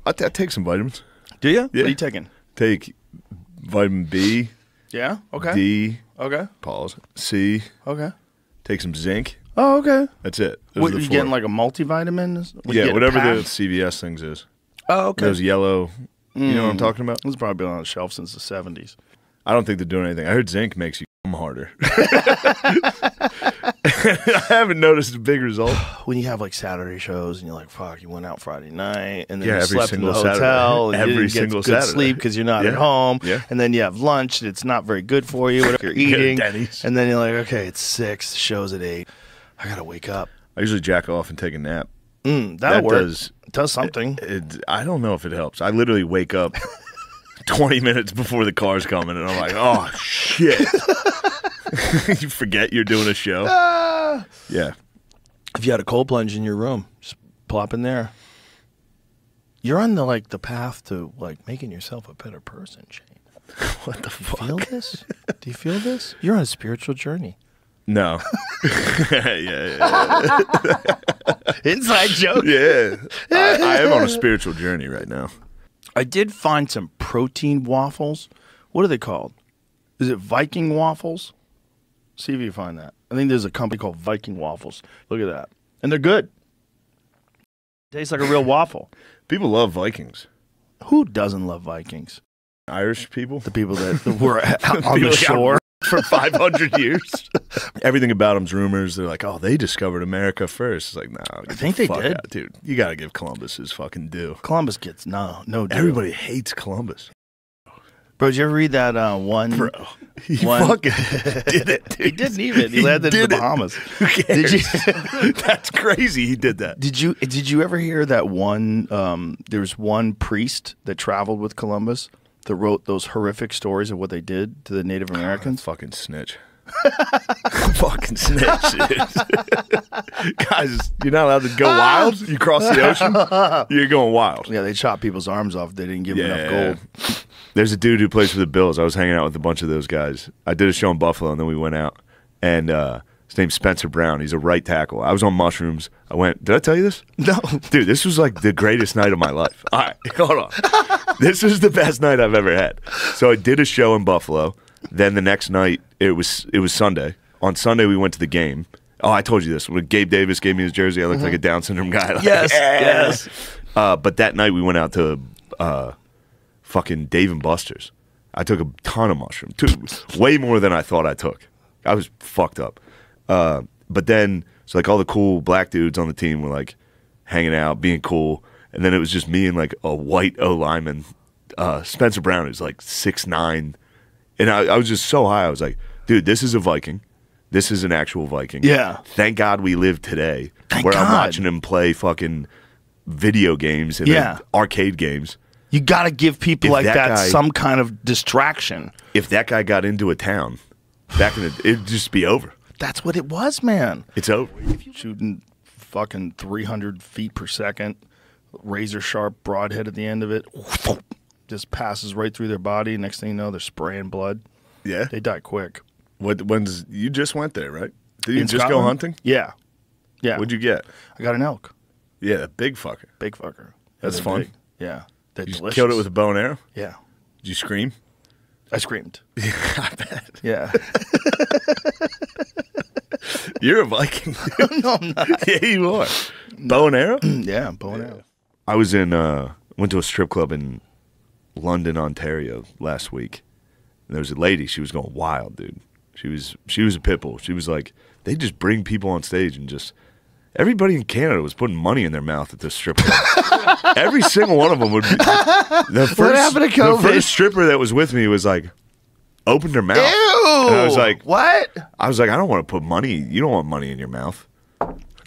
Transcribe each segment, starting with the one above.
I take some vitamins. Do you? Yeah. What are you taking? Take vitamin B. Yeah. Okay. D. Okay. Pause. C. Okay. Take some zinc. Oh, okay. That's it. Those What, are the you four. getting like a multivitamin? Yeah, whatever the CVS things is. Oh, okay. Those yellow. You know what I'm talking about? It's probably been on the shelf since the 70s. I don't think they're doing anything. I heard zinc makes you come harder. I haven't noticed a big result. When you have like Saturday shows and you're like, fuck, you went out Friday night and then Yeah, you every slept in the single hotel Saturday. and Every you didn't single get good Saturday. sleep because you're not at Yeah. home. Yeah. And then you have lunch and it's not very good for you, whatever you're eating. Denny's. And then you're like, okay, it's 6, show's at 8. I got to wake up. I usually jack off and take a nap. That'll That work. does something. I don't know if it helps. I literally wake up 20 minutes before the car's coming, and I'm like, oh, shit. You forget you're doing a show. Yeah. If you had a cold plunge in your room, just plop in there. You're on the path to like making yourself a better person, Shane. What the fuck? Feel this? Do you feel this? You're on a spiritual journey. No. yeah. Inside joke. Yeah. I am on a spiritual journey right now. I did find some protein waffles. What are they called? Is it Viking waffles? See if you find that. I think there's a company called Viking Waffles. Look at that. And they're good. Tastes like a real waffle. People love Vikings. Who doesn't love Vikings? Irish people. The people that were on the People shore. For 500 years. Everything about them's rumors. They're like, oh, they discovered America first. It's like, no. I think they did. Dude, you got to give Columbus his fucking due. Columbus gets no due. Everybody hates Columbus. Bro, did you ever read that one? Bro, he fucking did it, dude. He didn't even. He landed in the Bahamas. Who cares? Did you? That's crazy. He did that. Did you ever hear that one? There's one priest that traveled with Columbus that wrote those horrific stories of what they did to the Native Americans. Fucking snitch. Fucking snitch, dude. Guys, you're not allowed to go wild. You cross the ocean, you're going wild. Yeah, they chopped people's arms off. They didn't give them enough gold. There's a dude who plays for the Bills. I was hanging out with a bunch of those guys. I did a show in Buffalo, and then we went out. And his name's Spencer Brown. He's a right tackle. I was on mushrooms. I went, did I tell you this? No. Dude, this was like the greatest night of my life. All right, hold on. This is the best night I've ever had. So I did a show in Buffalo. Then the next night, it was Sunday. On Sunday, we went to the game. Oh, I told you this. When Gabe Davis gave me his jersey, I looked like a Down syndrome guy. Like, Yes. But that night, we went out to fucking Dave & Buster's. I took a ton of mushrooms. Way more than I thought I took. I was fucked up. But then, so like all the cool black dudes on the team were like hanging out, being cool. And then it was just me and like a white O-lineman, Spencer Brown, who's like 6'9". And I was just so high. I was like, dude, this is a Viking. This is an actual Viking. Yeah. Thank God we live today. Thank where God. I'm watching him play fucking video games and arcade games. You got to give people If like that that guy- some kind of distraction. If that guy got into a town, back in it'd just be over. That's what it was, man. It's over. Shooting fucking 300 feet per second, razor sharp broadhead at the end of it. Just passes right through their body. Next thing you know, they're spraying blood. Yeah. They die quick. When's you just went there, right? Did you In just go Scotland? hunting? Yeah. Yeah. What'd you get? I got an elk. Yeah, a big fucker. Big fucker. That's They're fun. big. Yeah. They're You delicious. killed it with a bow and arrow? Yeah. Did you scream? I screamed. I bet. Yeah. You're a Viking. No, I'm not. Yeah, you are. Bow and arrow? Yeah, bow and arrow. I was went to a strip club in London, Ontario last week. And there was a lady, she was going wild, dude. She was a pit bull. She was like, they just bring people on stage and just everybody in Canada was putting money in their mouth at this strip club. Every single one of them would be. What happened to COVID? The first stripper that was with me was like, opened her mouth. Ew! And I was like, what? I don't want to put money. You don't want money in your mouth.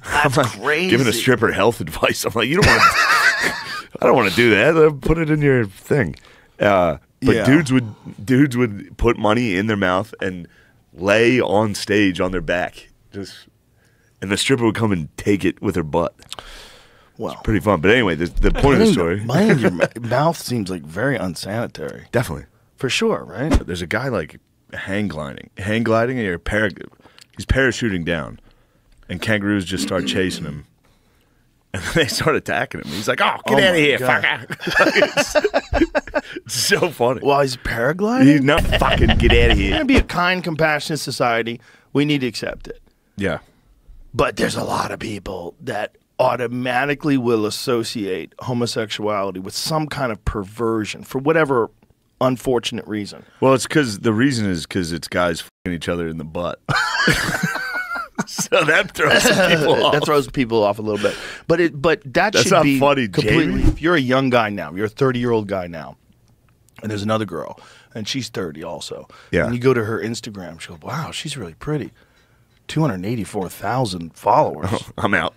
That's crazy. Giving a stripper health advice. I'm like, you don't want to. I don't want to do that. Put it in your thing. But Yeah. dudes would put money in their mouth and lay on stage on their back. And the stripper would come and take it with her butt. Well, Pretty fun. But anyway, the point of the story. Money in your mouth seems like very unsanitary. Definitely. For sure, right? There's a guy like hang gliding, and he's parachuting down, and kangaroos just start chasing him. And then they start attacking him. He's like, "Oh, get out of here, fucker!" It's so funny. Well, he's paragliding. He's not fucking get out of We're here. gonna be a kind, compassionate society. We need to accept it. Yeah. But there's a lot of people that automatically will associate homosexuality with some kind of perversion for whatever unfortunate reason. Well, it's because the reason is because it's guys fucking each other in the butt. So that throws some people off. That throws people off a little bit. But that's should not be funny, completely. Jamie. If you're a young guy now, you're a 30-year-old guy now, and there's another girl, and she's 30 also. Yeah. And you go to her Instagram, she goes, "Wow, she's really pretty. 284,000 followers. Oh, I'm out.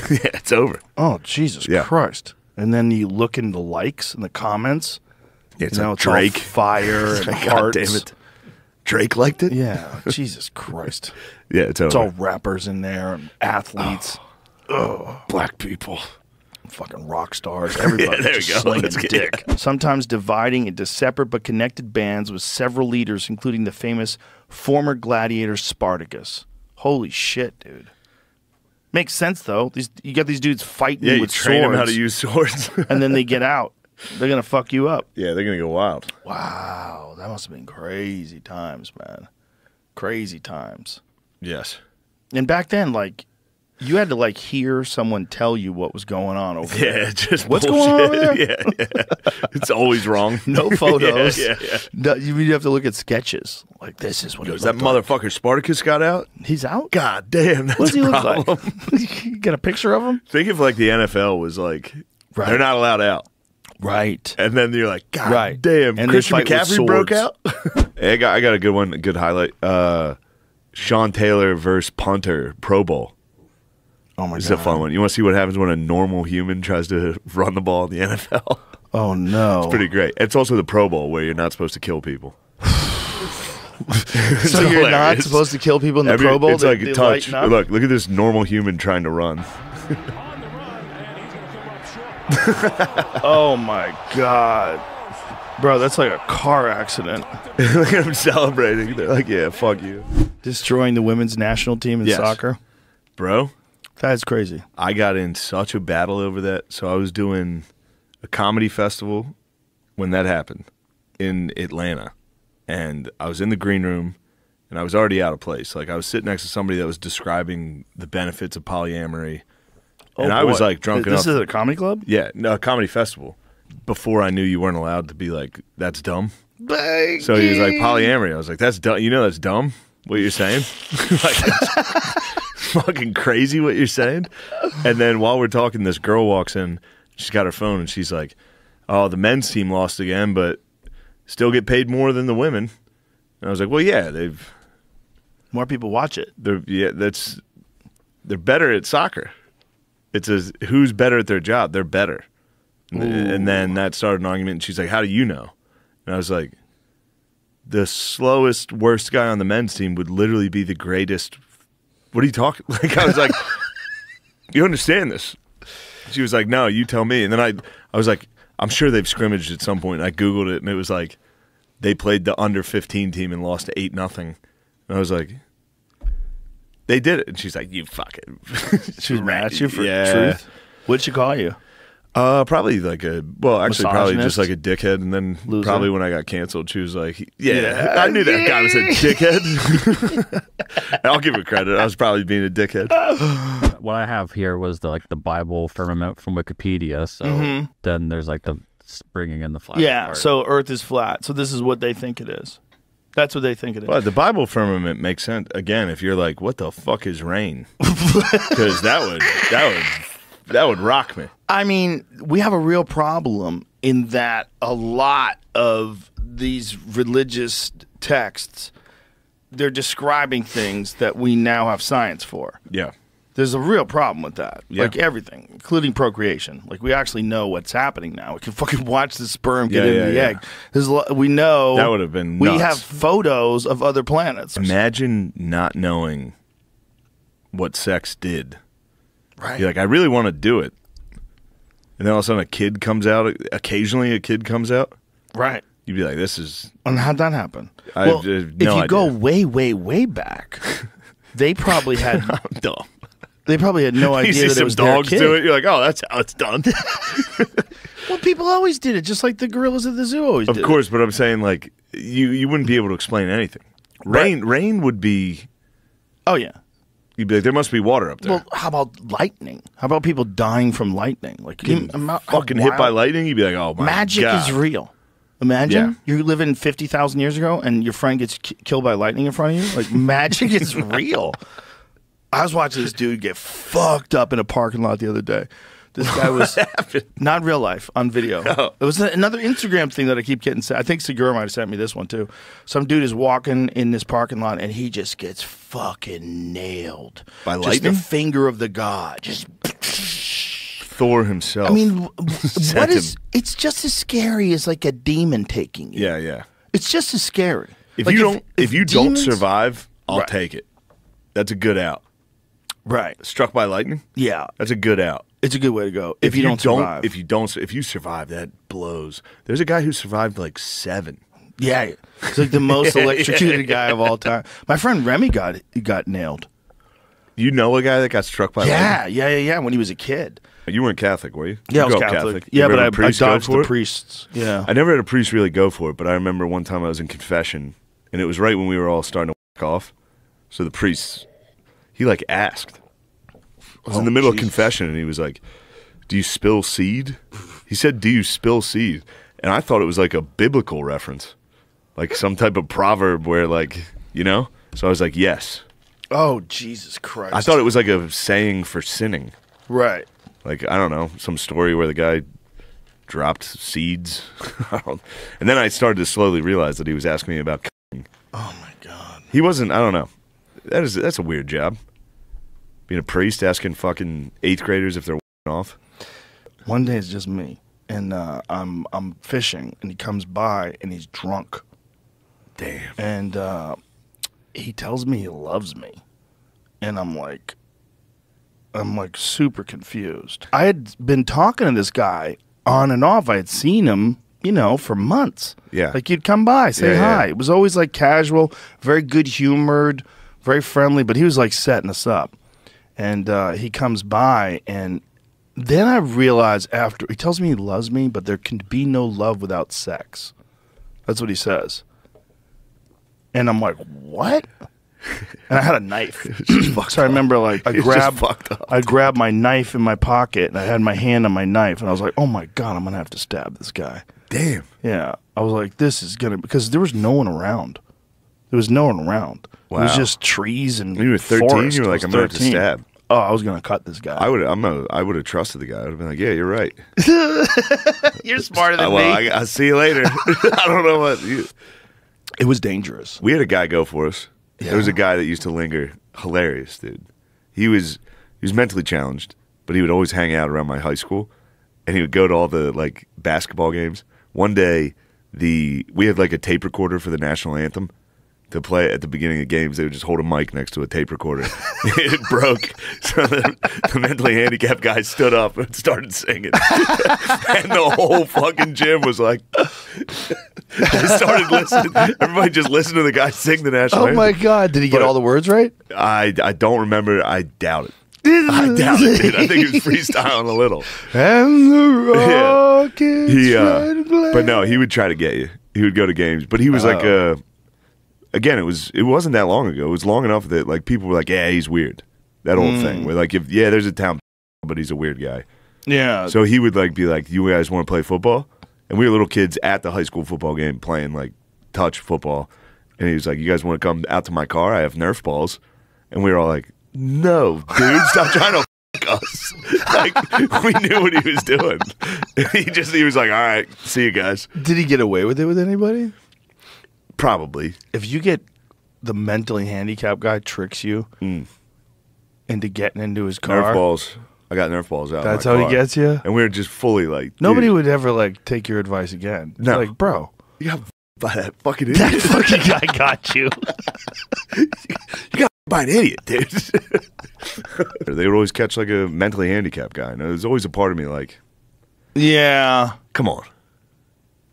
Yeah, it's over. Oh, Jesus Christ!" And then you look in the likes and the comments. Yeah, it's you know, like it's Drake. all fire and God hearts. damn it. Drake liked it? Yeah, Jesus Christ. Yeah, it's over. It's all rappers in there and athletes. Black people. Fucking rock stars. Everybody there we just go. slinging Let's get dick. Sometimes dividing into separate but connected bands with several leaders, including the famous former gladiator Spartacus. Holy shit, dude. Makes sense, though. You got these dudes fighting Yeah, you with train swords. them how to use swords. And then they get out. They're going to fuck you up. Yeah, they're going to go wild. Wow. That must have been crazy times, man. Crazy times. Yes. And back then, like, you had to, like, hear someone tell you what was going on over there. Yeah, just What's bullshit. going on over there? Yeah. It's always wrong. No photos. Yeah. No, you have to look at sketches. Like, this is what Goes, it that looked like. motherfucker Spartacus got out? He's out? God damn, that's What does he a look problem. like? You got a picture of him? Think if, like, the NFL was like, Right. they're not allowed out. Right. And then you're like, God Right. damn, And they Christian fight with McCaffrey broke swords. out? Hey, I got a good one, a good highlight. Sean Taylor versus punter, Pro Bowl. Oh, my This is God. a fun one. You want to see what happens when a normal human tries to run the ball in the NFL? Oh, no. It's pretty great. It's also the Pro Bowl where you're not supposed to kill people. So you're not supposed to kill people in the Pro Bowl? It's like a touch. lighten up? Look at this normal human trying to run. Oh, my God. Bro, that's like a car accident. Look at them celebrating. They're like, yeah, fuck you. Destroying the women's national team in Yes. soccer. Bro, That's crazy. I got in such a battle over that. So I was doing a comedy festival when that happened in Atlanta. And I was in the green room, and I was already out of place. Like, I was sitting next to somebody that was describing the benefits of polyamory. And I was, boy. like, drunk enough. This is at a comedy club? Yeah, no, a comedy festival. Before I knew you weren't allowed to be like, that's dumb. So he was like, polyamory. I was like, that's dumb. You know that's dumb, what you're saying? Like, it's fucking crazy what you're saying. And then while we're talking, this girl walks in. She's got her phone, and she's like, oh, the men's team lost again, but still get paid more than the women. And I was like, well, yeah, More people watch it. they're better at soccer. It's who's better at their job? They're better. And then that started an argument, and she's like, how do you know? And I was like, the slowest, worst guy on the men's team would literally be the greatest. What are you talking? Like, I was like, you understand this? She was like, no, you tell me. And then I was like, I'm sure they've scrimmaged at some point. And I Googled it, and it was like, they played the under 15 team and lost 8-0. And I was like, they did it. And she's like, you fucking. She was mad at you for Yeah. truth. What'd she call you? Probably like actually probably just Misogynist? like a dickhead, and then Loser? probably when I got canceled, she was like, yeah. I knew that guy was a dickhead. I'll give her credit. I was probably being a dickhead. What I have here was the Bible firmament from Wikipedia. So then there's like the bringing in the flat. Yeah, part. so Earth is flat. So this is what they think it is. That's what they think it is. But the Bible firmament makes sense. Again, if you're like, what the fuck is rain? Because that would rock me. I mean, we have a real problem in that a lot of these religious texts, they're describing things that we now have science for. Yeah. There's a real problem with that. Yeah. Like everything, including procreation. Like we actually know what's happening now. We can fucking watch the sperm get into the egg. There's we know That would have been we nuts. have photos of other planets. Imagine not knowing what sex did. Right. You're like, I really want to do it. And then all of a sudden a kid comes out. Occasionally a kid comes out. Right. You'd be like, this is... And how'd that happen? I Well, have if no you go idea. way, way, way back, they probably had I'm dumb. They probably had no You idea see that it some was their dogs kid. do it. You're like, oh, that's how it's done. Well, people always did it, just like the gorillas at the zoo always did Of course, but I'm saying like you wouldn't be able to explain anything. Rain would be. Oh, yeah. You'd be like, there must be water up there. Well, how about lightning? How about people dying from lightning? Like Fucking hit by lightning, you'd be like, oh my Magic God. is real. Imagine Yeah. you're living 50,000 years ago and your friend gets killed by lightning in front of you. Like, magic is real. I was watching this dude get fucked up in a parking lot the other day. This guy was not real life, on video. Oh. It was another Instagram thing that I keep getting sent. I think Segura might have sent me this one too. Some dude is walking in this parking lot and he just gets fucking nailed By just lightning? the finger of the god. Just Thor himself. I mean, Sent what is? him. It's just as scary as like a demon taking you. Yeah, yeah. It's just as scary. If Like, you don't demons- survive, I'll Right. take it. That's a good out. right? Struck by lightning? Yeah, That's a good out. it's a good way to go. If you don't survive, if you survive, that blows. There's a guy who survived like 7. yeah, it's like the most electrocuted guy of all time. My friend Remy got nailed. You know a guy that got struck by lightning? Yeah. When he was a kid. You weren't Catholic, were you? Yeah, I You was grew up Catholic. You Yeah, ever but had I a priest go dodged for the it? priests. Yeah. I never had a priest really go for it, but I remember one time I was in confession, and it was right when we were all starting to whack off. So the priest, he like asked. I was in the middle of confession, and he was like, "Do you spill seed?" He said, "Do you spill seed?" And I thought it was like a biblical reference, like some type of proverb where like, you know? So I was like, yes. Oh, Jesus Christ. I thought it was like a saying for sinning. Right. Like, I don't know, some story where the guy dropped seeds. And then I started to slowly realize that he was asking me about c***ing. Oh, my God. He wasn't, I don't know. That's a weird job. Being a priest asking fucking 8th graders if they're off. One day it's just me, and I'm fishing, and he comes by, and he's drunk. Damn. And he tells me he loves me, and I'm like super confused. I had been talking to this guy on and off. I had seen him, for months. Yeah. Like, he'd come by, say Yeah, hi. yeah. It was always like casual, very good humored, very friendly, but he was like setting us up. And he comes by, and then I realize after he tells me he loves me, but there can be no love without sex. That's what he says. And I'm like, what? And I had a knife. So I remember, like, I grabbed my knife in my pocket, and I had my hand on my knife, and I was like, oh my God, I'm gonna have to stab this guy. Damn. Yeah, I was like, this is gonna, because there was no one around. There was no one around. Wow. It was just trees and You were 13, forest. you were I like, was I'm gonna have to 13. stab. Oh, I was gonna cut this guy. I would have trusted the guy. I would have been like, yeah, you're right. You're smarter than Well, me. I'll see you later. I don't know what. It was dangerous. We had a guy go for us. Yeah. There was a guy that used to linger. Hilarious, dude. He was mentally challenged, but he would always hang out around my high school, and he would go to all the like basketball games. One day, we had like a tape recorder for the national anthem to play at the beginning of games. They would just hold a mic next to a tape recorder. It broke, so the mentally handicapped guy stood up and started singing, and the whole fucking gym was like, they started listening. Everybody just listened to the guy sing the national Oh anthem. my God! Did he get But- all the words right? I don't remember. I doubt it. I doubt it, dude. I think he was freestyling a little. And the rockets red and black. But no, he would try to get you. He would go to games, but he was like, again, it wasn't that long ago. It was long enough that like people were like, yeah, he's weird. That old thing where like, there's a town, but he's a weird guy. Yeah. So he would like be like, you guys want to play football? And we were little kids at the high school football game playing like touch football. And he was like, you guys want to come out to my car? I have Nerf balls. And we were all like, no, dude, stop trying to f us. Like, we knew what he was doing. He was like, all right, see you guys. Did he get away with it with anybody? Probably. If you get the mentally handicapped guy tricks you into getting into his car, Nerf balls. I got Nerf balls out. that's in my how car. he gets you. And we were just fully like, Nobody dude, would ever like take your advice again. No. Like, bro, You got by that fucking that idiot. fucking guy got you. You got by an idiot, dude. They would always catch like a mentally handicapped guy. And there's always a part of me like, Yeah. come on.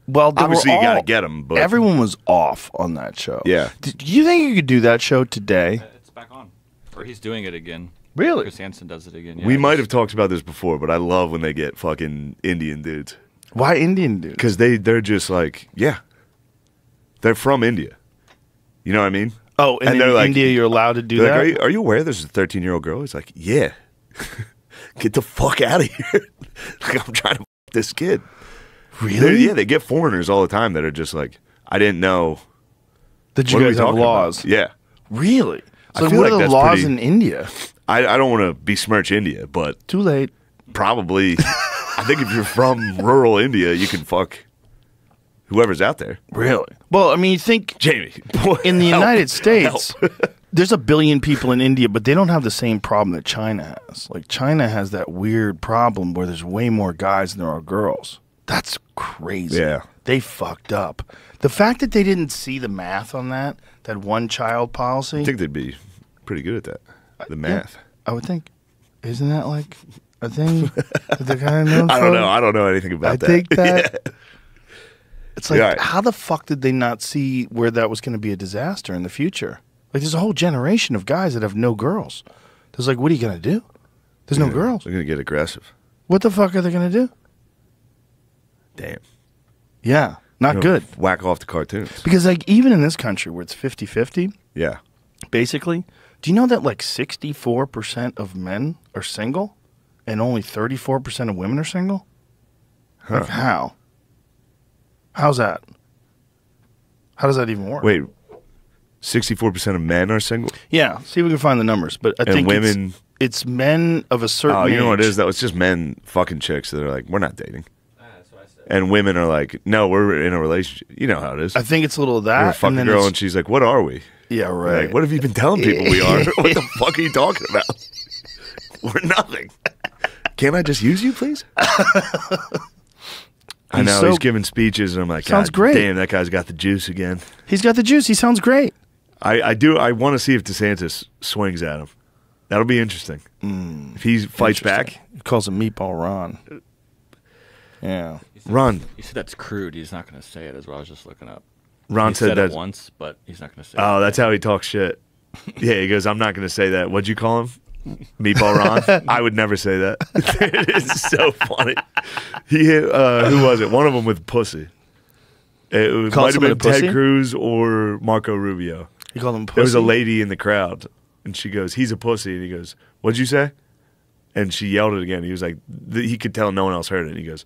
Well, they Obviously, were you got to all- get him. But Everyone was off on that show. Yeah. Do you think you could do that show today? It's back on. Or he's doing it again. Really? Chris Hansen does it again. Yeah, We might have talked about this before, but I love when they get fucking Indian dudes. Why Indian dudes? Because they're just like, yeah. They're from India. You know what I mean? Oh, and in like, India you're allowed to do they're that? like, are you aware there's a 13-year-old girl? He's like, yeah. Get the fuck out of here. Like, I'm trying to f this kid. Really? Yeah, they get foreigners all the time that are just like, I didn't know. That you What are we guys have talking laws? about? Yeah. Really? I So feel what like are the that's laws pretty- in India? I don't want to besmirch India, but Too late. probably, I think if you're from rural India, you can fuck whoever's out there. Really? Well, I mean, you think Jamie, boy, in the help, United States, help. there's 1 billion people in India, but they don't have the same problem that China has. Like, China has that weird problem where there's way more guys than there are girls. That's crazy. Yeah. They fucked up. The fact that they didn't see the math on that one-child policy, I think they'd be pretty good at that. The math. I would think. Isn't that like a thing that they're kind of known I don't for? know. I don't know anything about I that. think that Yeah. it's like, Yeah, right. how the fuck did they not see where that was going to be a disaster in the future? Like, there's a whole generation of guys that have no girls. There's like, what are you going to do? There's no girls. They're going to get aggressive. What the fuck are they going to do? Damn. Yeah, not You know, good. Whack off the cartoons. Because, like, even in this country where it's 50-50, Yeah. basically, do you know that like 64% of men are single and only 34% of women are single? Like, how? How's that? How does that even work? Wait, 64% of men are single? Yeah, see if we can find the numbers. But I And think women- it's men of a certain Oh, you know what it age. is, though? It's just men fucking chicks that are like, we're not dating. And women are like, no, we're in a relationship. You know how it is. I think it's a little of that. You're a fucking then girl, it's- and she's like, what are we? yeah, right. Like, what have you been telling people we are? What the fuck are you talking about? We're nothing. Can't I just use you, please? I know, so- he's giving speeches, and I'm like, Sounds God great. damn, that guy's got the juice again. He's got the juice. He sounds great. I want to see if DeSantis swings at him. That'll be interesting. If he fights back. He calls him Meatball Ron. Yeah. Ron He said that's crude. He's not going to say it, as well. I was just looking up. Ron He said said that. it once, but he's not going to say Oh, it. that's how he talks shit. Yeah, he goes, I'm not going to say that. What'd you call him? Meatball Ron? I would never say that. It is so funny. He hit, who was it? One of them with pussy. It Called might have someone been a Ted pussy? Cruz or Marco Rubio. You called him pussy? There was a lady in the crowd, and she goes, he's a pussy. And he goes, what'd you say? And she yelled it again. He was like, he could tell no one else heard it. And he goes,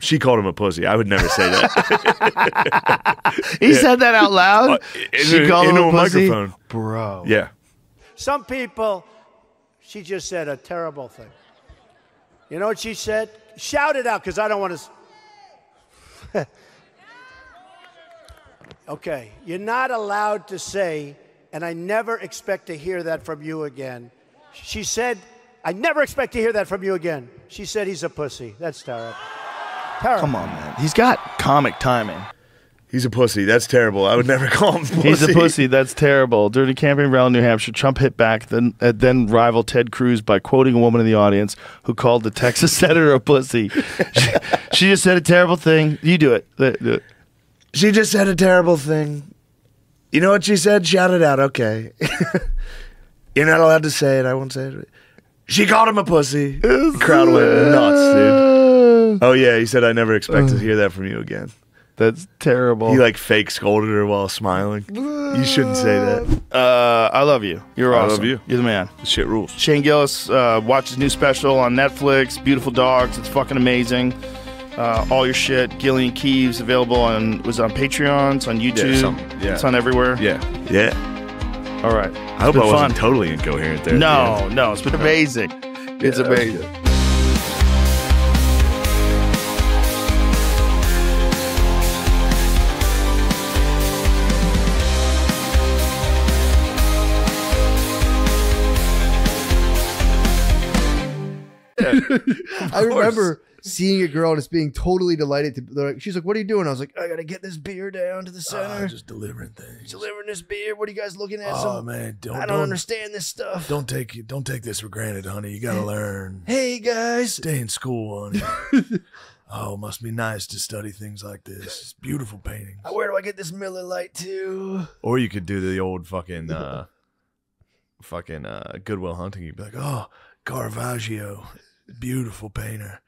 she called him a pussy. I would never say that. He said that out loud? She called him into a a pussy? microphone. Bro. Yeah. Some people, she just said a terrible thing. You know what she said? Shout it out, because I don't want to. Okay, you're not allowed to say, and I never expect to hear that from you again. She said, I never expect to hear that from you again. She said he's a pussy. That's terrible. Terrible. Come on, man. He's got comic timing. He's a pussy. That's terrible. I would never call him pussy. He's a pussy. That's terrible. During a campaign rally in New Hampshire, Trump hit back then rival Ted Cruz by quoting a woman in the audience who called the Texas senator a pussy. She just said a terrible thing. You do it. Do it. She just said a terrible thing. You know what she said? Shout it out. Okay. You're not allowed to say it. I won't say it. She called him a pussy. The crowd went nuts, dude. Oh, yeah. He said, I never expect to hear that from you again. That's terrible. He like fake scolded her while smiling. You shouldn't say that. I love you. You're I awesome. love you. You're the man. Shit rules. Shane Gillis, watch his new special on Netflix, Beautiful Dogs. It's fucking amazing. All your shit, Gillian Keeves, available on Patreon, it's on YouTube. Yeah. It's on everywhere. Yeah. Yeah. All right. I hope I been wasn't fun. totally incoherent there. at the end. No, it's been amazing. It's Yeah, amazing. okay. I remember seeing a girl and just being totally delighted to. Like, she's like, "What are you doing?" I was like, "I gotta get this beer down to the center. Just delivering things. Delivering this beer. What are you guys looking at? Oh man, I don't understand this stuff. Don't take this for granted, honey. You gotta learn. Hey guys, Stay in school, honey. Oh, must be nice to study things like this. It's beautiful paintings. where do I get this Miller Lite too? Or you could do the old fucking fucking Goodwill Hunting, you'd be like, oh, Caravaggio, beautiful painter.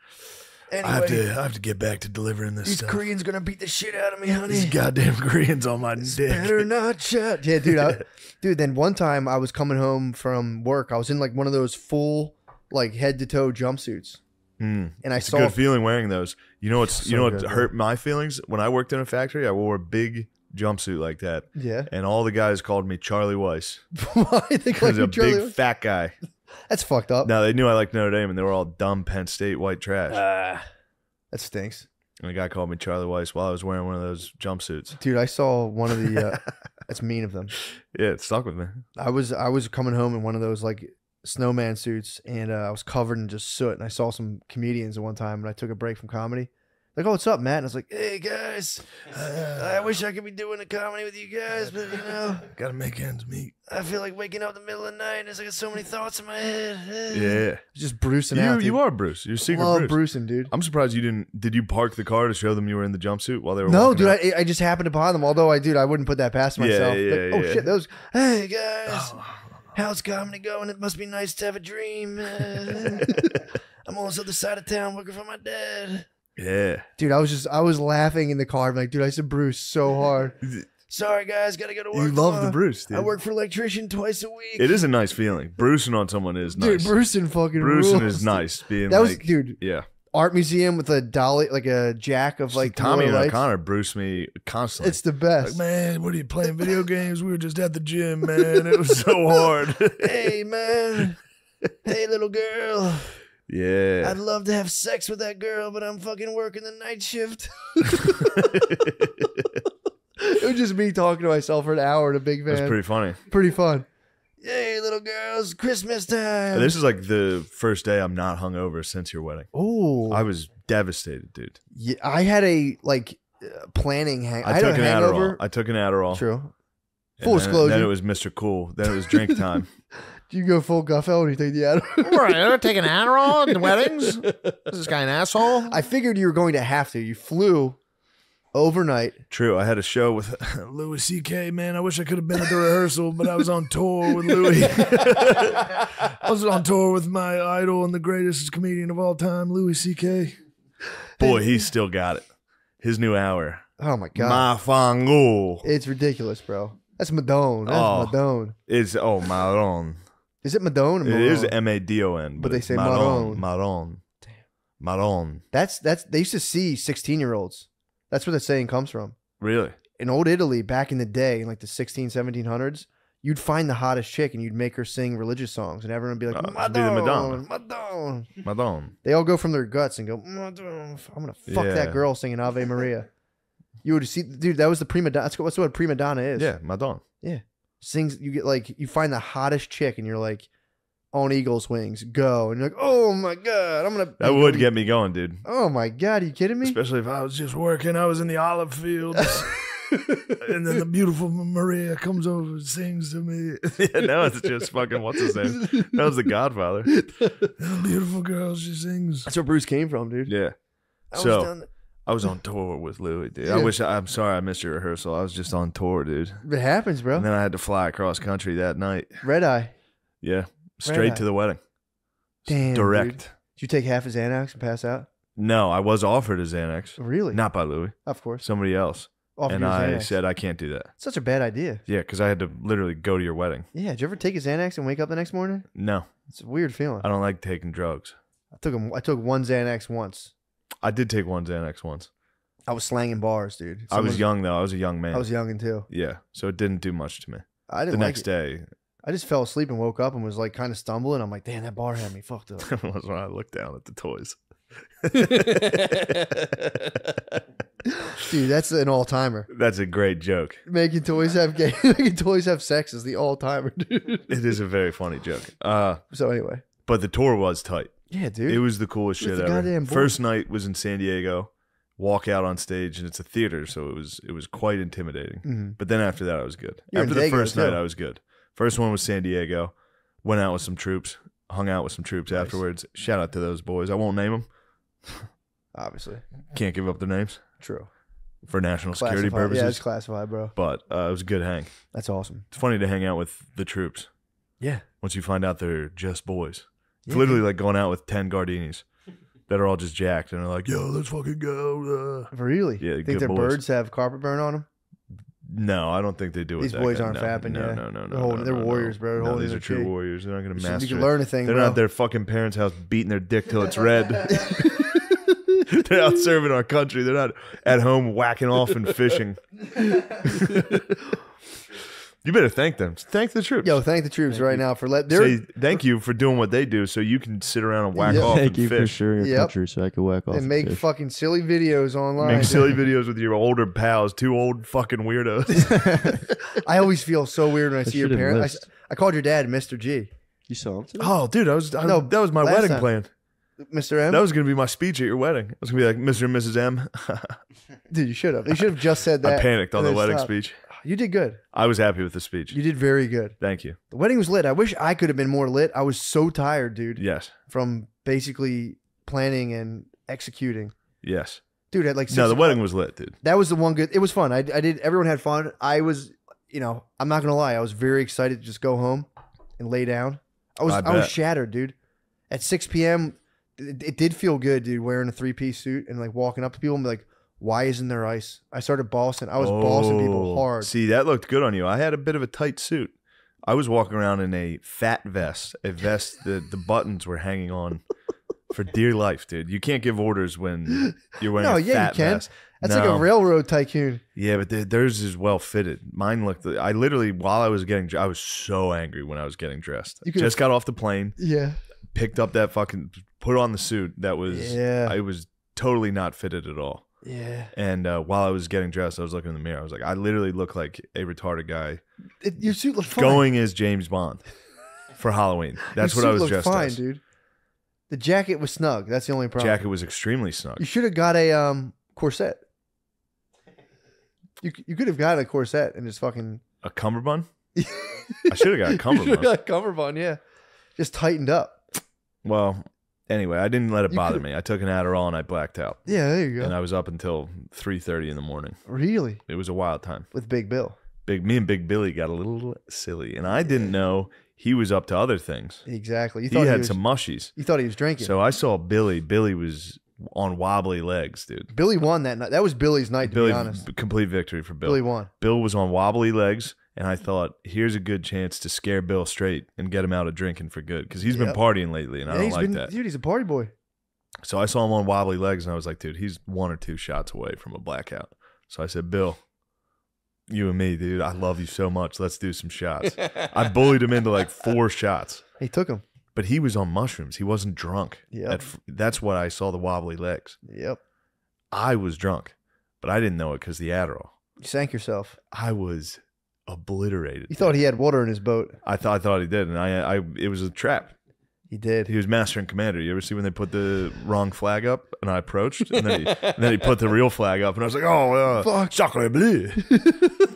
Anyway, I have to get back to delivering this these stuff. Koreans gonna beat the shit out of me, honey. These goddamn Koreans on my dick. Better not shut. Yeah, dude. Dude, then one time I was coming home from work. I was in like one of those full, like head to toe jumpsuits, and I It's saw a good feeling wearing those. You know what's So what good, bro. hurt my feelings when I worked in a factory? I wore a big jumpsuit like that. Yeah. And all the guys called me Charlie Weiss. Why they Because call you a Charlie big Weiss? fat guy. That's fucked up. Now they knew I liked Notre Dame, and they were all dumb Penn State white trash. That stinks. And the guy called me Charlie Weiss while I was wearing one of those jumpsuits. Dude, I saw one of the that's mean of them. Yeah, it stuck with me. I was coming home in one of those like snowman suits, and I was covered in just soot, and I saw some comedians at one time, and I took a break from comedy. Like, oh, what's up, Matt? And I was like, hey guys, I wish I could be doing a comedy with you guys, but you know, Gotta make ends meet. I feel like waking up in the middle of the night and I got so many thoughts in my head. Yeah. Just bruising out. Dude. You are Bruce. You're secret Love Bruce. bruising, dude. I'm surprised you didn't. Did you park the car to show them you were in the jumpsuit while they were No, walking dude, out? I just happened upon them. Although I wouldn't put that past myself. Yeah, Like, oh yeah. shit, those. Hey guys, how's comedy going? It must be nice to have a dream. I'm almost on the side of town working for my dad. Yeah. Dude, I was laughing in the car. I'm like, dude, I said Bruce so hard. Sorry guys, gotta go to work. You love tomorrow. the Bruce, dude. I work for an electrician twice a week. It is a nice feeling. Bruising on someone is nice. Dude, Brucing fucking Bruising rules. is nice. Being That like, was, dude, yeah. art museum with a dolly, like a jack of like Tommy and lights. O'Connor bruise me constantly. It's the best. Like, man, what are you playing video games? We were just at the gym, man. It was so hard. Hey man, hey little girl. Yeah. I'd love to have sex with that girl, but I'm fucking working the night shift. It was just me talking to myself for an hour in a big van. That's pretty funny. Pretty fun. Hey, little girls, Christmas time. And this is like the first day I'm not hungover since your wedding. Oh, I was devastated, dude. yeah, I had a like planning hang. I had took a an hangover. Adderall. I took an Adderall. True. And Full disclosure. Then it was Mr. Cool. Then it was drink time. Do you go full Guffel when you take the Adderall? Right, you're taking Adderall at weddings? Is this guy an asshole? I figured you were going to have to. You flew overnight. True. I had a show with Louis C.K., man. I wish I could have been at the rehearsal, but I was on tour with Louis. I was on tour with my idol and the greatest comedian of all time, Louis C.K. Boy, he's still got it. His new hour. Oh my god, Ma fango. it's ridiculous, bro. That's Madone. That's Oh. Madone. It's, Maron. Is it Madone? Or It is Marone? M-A-D-O-N. But they it's say Maron. Maron. Maron. Maron. That's they used to see 16-year-olds. That's where the saying comes from. Really? In old Italy, back in the day, in like the 1700s, you'd find the hottest chick and you'd make her sing religious songs, and everyone would be like, it'd be the Madone, Madonna. Madone. Madon. They all go from their guts and go, Madone. I'm gonna fuck Yeah. that girl singing Ave Maria. You would see, dude. That was the prima donna. That's what a prima donna is. Yeah, Madon. Yeah. Sings. You get like you find the hottest chick and you're like on eagle's wings. Go and you're like, oh my god, I'm gonna. That would get me going, dude. Oh my god, are you kidding me? Especially if I was just working. I was in the olive fields. And then the beautiful Maria comes over and sings to me. Yeah, now it's just fucking, what's his name? That was the Godfather. The beautiful girl, she sings. That's where Bruce came from, dude. Yeah. I was So, down there. I was on tour with Louis, dude. Yeah. I'm sorry I missed your rehearsal. I was just on tour, dude. It happens, bro. And then I had to fly across country that night. Red eye. Yeah. Straight eye. to the wedding. Damn. Direct. Dude. Did you take half his Xanax and pass out? No, I was offered a Xanax. Really? Not by Louis. Of course. Somebody else. Offered And you a I Xanax. said, I can't do that. Such a bad idea. Yeah, because I had to literally go to your wedding. Yeah. Did you ever take a Xanax and wake up the next morning? No, It's a weird feeling. I don't like taking drugs. I took one Xanax once. I did take one Xanax once. I was slanging bars, dude. I was young, though. I was a young man. I was young too. Yeah, so it didn't do much to me. I The didn't like next it. day I just fell asleep and woke up and was like kind of stumbling. I'm like, damn, that bar had me fucked up. was when I looked down at the toys. Dude, that's an all timer. That's a great joke. Making toys have making toys have sex is the all timer, dude. It is a very funny joke. So anyway, But the tour was tight. yeah, dude. It was the coolest With shit the ever. goddamn board. First night was in San Diego. Walk out on stage and it's a theater, so it was quite intimidating. Mhm. But then after that, I was good. You're in After the Dago, first night, too. I was good. First one was San Diego. Went out with some troops. Hung out with some troops Nice. afterwards. Shout out to those boys. I won't name them. Obviously, Can't give up their names true. for national security Classified. Yeah, it's purposes. classified, bro. But it was a good hang. That's awesome. It's funny to hang out with the troops. Yeah. Once you find out they're just boys. It's literally like going out with 10 Gardinis that are all just jacked and they're like, yo, let's fucking go. Really? Yeah, Think good their boys. birds have carpet burn on them? No, I don't think they do it. These that boys good. aren't fapping, no, yeah. No, They're warriors, bro. They're No, holding these their are true cheek. warriors. They're not going to You master can it. learn a thing, They're bro. not at their fucking parents' house beating their dick till it's red. They're out serving our country. They're not at home whacking off and fishing. You better thank them. Thank the troops. Yo, thank the troops right now for Say thank you for doing what they do so you can sit around and whack off Thank and you for fish. sharing your Yep. country so I can whack off and make fish. fucking silly videos online. Make silly videos with your older pals, two old fucking weirdos. I always feel so weird when I see your should parents. enlist. I called your dad Mr. G. You saw him today? Oh, dude, No, that was my last wedding time. plan. Mr. M? That was going to be my speech at your wedding. I was going to be like, Mr. and Mrs. M. Dude, you should have. You should have just said that. I panicked on and the then wedding stopped. speech. You did good. I was happy with the speech. You did very good. Thank you. The wedding was lit. I wish I could have been more lit. I was so tired, dude, Yes. from basically planning and executing. Yes. Dude, at like 6 No, the o'clock- wedding was lit, dude. That was the one good. It was fun. I did. Everyone had fun. I was, I'm not gonna lie. I was very excited to just go home and lay down. I was bet. shattered, dude. At 6 p.m., it did feel good, dude. Wearing a 3-piece suit and like walking up to people and be like, "Why isn't there ice?" I started bossing. I was bossing people hard. See, that looked good on you. I had a bit of a tight suit. I was walking around in a fat vest, a vest that the buttons were hanging on for dear life, dude. You can't give orders when you're wearing No, a yeah, fat you can. vest. That's like a railroad tycoon. Yeah, but theirs is well fitted. Mine looked. I literally, while I was I was so angry when I was getting dressed. You could've- Just got off the plane, Yeah. picked up that fucking, put on the suit. That was, Yeah. it was totally not fitted at all. Yeah. And while I was getting dressed, I was looking in the mirror. I was like, I literally look like a retarded guy Your suit looked fine. going as James Bond for Halloween. That's Your what I suit was looked dressed fine, as. dude. The jacket was snug. That's the only problem. Jacket was extremely snug. You should have got a corset. You could have got a corset and just fucking. A cummerbund? I should have got a You should have cummerbund. got a cummerbund, yeah. Just tightened up. Well, anyway, I didn't let it bother me. I took an Adderall and I blacked out. Yeah, there you go. And I was up until 3:30 in the morning. Really? It was a wild time. With Big Bill. Me and Big Billy got a little silly, and I didn't know he was up to other things. Exactly. You He thought had was, some mushies. You thought he was drinking. So I saw Billy. Billy was on wobbly legs, dude. Billy won that night. That was Billy's night, to be honest. Complete victory for Bill. Billy won. Bill was on wobbly legs, and I thought, here's a good chance to scare Bill straight and get him out of drinking for good, because he's been Yep. partying lately, and I Yeah, don't he's like been- that. Dude, he's a party boy. So I saw him on wobbly legs, and I was like, dude, he's 1 or 2 shots away from a blackout. So I said, Bill, you and me, dude, I love you so much. Let's do some shots. I bullied him into like 4 shots. He took him. But he was on mushrooms. He wasn't drunk. Yep. That's what I saw, the wobbly legs. Yep. I was drunk, but I didn't know it because the Adderall. You sank yourself. I was obliterated. You thought he had water in his boat. I thought he did, and it was a trap. He did. He was master and commander. You ever see when they put the wrong flag up, and I approached, and then he put the real flag up, and I was like, oh, Fuck. sacre bleu.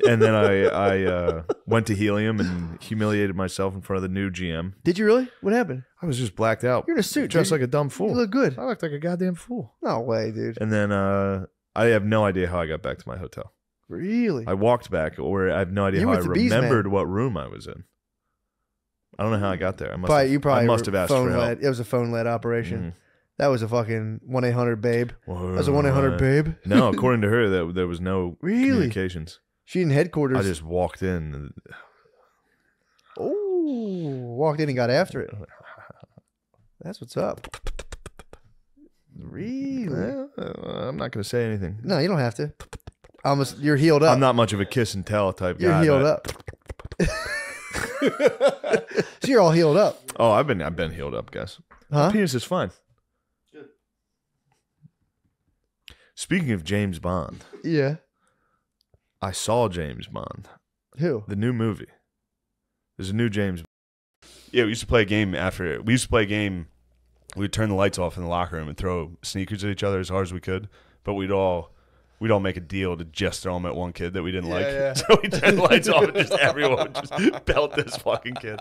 And then I went to Helium and humiliated myself in front of the new GM. Did you really? What happened? I was just blacked out. You're in a suit, dressed dude. like a dumb fool. You look good. I looked like a goddamn fool. No way, dude. And then I have no idea how I got back to my hotel. Really? I walked back, or I have no idea You how I went to Bees, man. remembered what room I was in. I don't know how I got there. I must You have asked phone for help. led. It was a phone led operation. Mhm. That was a fucking 1-800 babe. That was a What? 1-800 babe. No, according to her, that there was no Really? communications. She in headquarters. I just walked in. And, walked in and got after it. That's what's up. Really? I'm not going to say anything. No, you don't have to. You're healed up. I'm not much of a kiss and tell type You're guy. healed but- up. So you're all healed up, Oh, I've been healed up, guys. huh? My penis is fine. Speaking of James Bond, Yeah. I saw James Bond, Who? the new movie. There's a new James. Yeah, we used to play a game after. We used to play a game. We'd turn the lights off in the locker room and throw sneakers at each other as hard as we could. But we'd all make a deal to just throw them at one kid that we didn't like. yeah. So we turn the lights off and just everyone would just belt this fucking kid.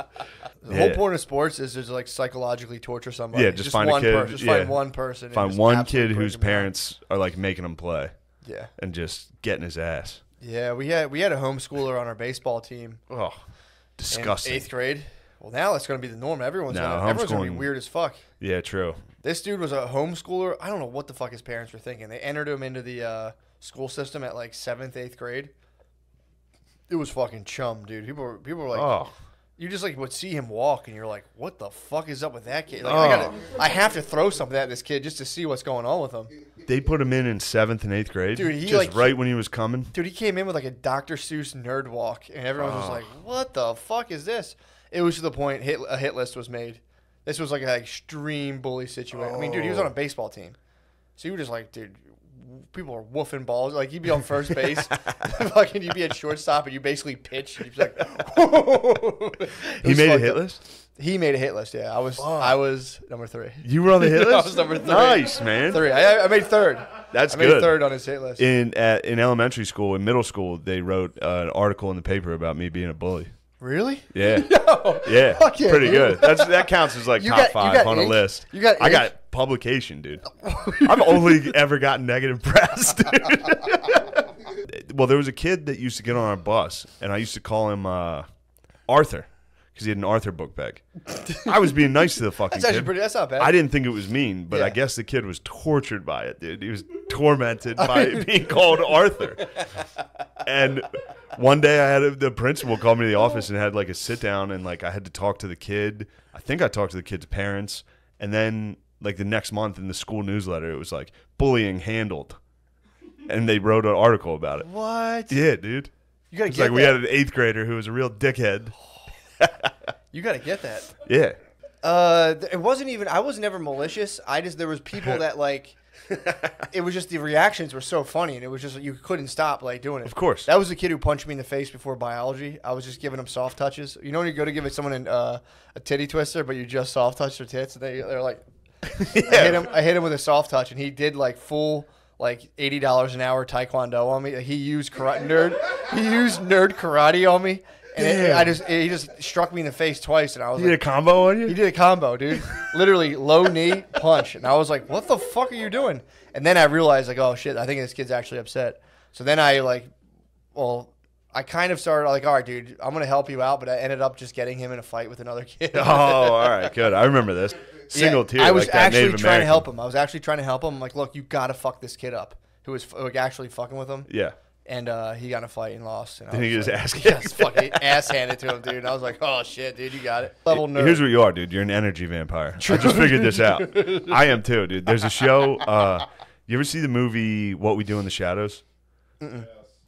The Yeah. whole point of sports is to like psychologically torture somebody. Yeah, just find a one kid, Just yeah. find one person. and Find just one absolutely kid break whose him down. parents are like making him play Yeah. and just getting his ass. Yeah, we had a homeschooler on our baseball team Oh, in disgusting. 8th grade. Well, now it's going to be the norm. Everyone's No, going to be homeschooling- weird as fuck. Yeah, true. This dude was a homeschooler. I don't know what the fuck his parents were thinking. They entered him into the school system at like 7th, 8th grade. It was fucking chum, dude. People were like, Oh. you just like would see him walk, and you're like, what the fuck is up with that kid? Like, Oh. I have to throw something at this kid just to see what's going on with him. They put him in 7th and 8th grade. Dude, he, just like- right when he was coming. Dude, he came in with like a Dr. Seuss nerd walk, and everyone was like, what the fuck is this? It was to the point a hit list was made. This was like an extreme bully situation. I mean, dude, he was on a baseball team. So you were just like, dude, people are woofing balls. Like, you'd be on first base, fucking, you'd be at shortstop, and you basically pitch. And you'd be like, He made a hit list? He made a hit list, yeah. I was number 3. You were on the hit I list? was number 3. Nice, man. 3. I made 3rd. That's I made good. 3rd on his hit list. In elementary school, in middle school, they wrote an article in the paper about me being a bully. Really? Yeah. No. Yeah. Fuck yeah, Pretty dude. good. That counts as like You top got- you 5 got on a ink? list. You got I ink? got publication, dude. I've only ever gotten negative press, dude. Well, there was a kid that used to get on our bus, and I used to call him Arthur because he had an Arthur book bag. I was being nice to the fucking That's actually kid. pretty. That's not bad. I didn't think it was mean, but I Yeah. guess the kid was tortured by it, dude. He was tormented by being called Arthur. And one day I had the principal call me to the office and had like a sit down, and like I had to talk to the kid. I think I talked to the kid's parents, and then like the next month in the school newsletter, it was like bullying handled, and they wrote an article about it. What? Yeah, dude. You gotta It's get like we that. had an 8th grader who was a real dickhead. You gotta get that. Yeah. It wasn't even. I was never malicious. There was people that like. It was just the reactions were so funny, and it was just you couldn't stop like doing it. Of course. That was the kid who punched me in the face before biology. I was just giving him soft touches. You know when you go to give someone a titty twister, but you just soft touch their tits, and they're like, I hit him with a soft touch, and he did like full like $80 an hour taekwondo on me. He used nerd karate on me. And he just struck me in the face twice, and I was He did a combo on you? He did a combo, dude. Literally low knee punch, and I was like, "What the fuck are you doing?" And then I realized, like, "Oh shit, I think this kid's actually upset." So then I kind of started like, "All right, dude, I'm gonna help you out," but I ended up just getting him in a fight with another kid. Oh, all right, good. I remember this. Single tier. I was like that actually Native trying to help American. him. I was actually trying to help him. I'm like, "Look, you gotta fuck this kid up," who was like actually fucking with him. Yeah. And he got in a fight and lost. And Then he was just like, ass kicked. yes, fucking ass handed to him, dude. And I was like, "Oh shit, dude, you got it." Level nerd. Here's what you are, dude. You're an energy vampire. I just figured this out. I am too, dude. There's a show. You ever see the movie What We Do in the Shadows?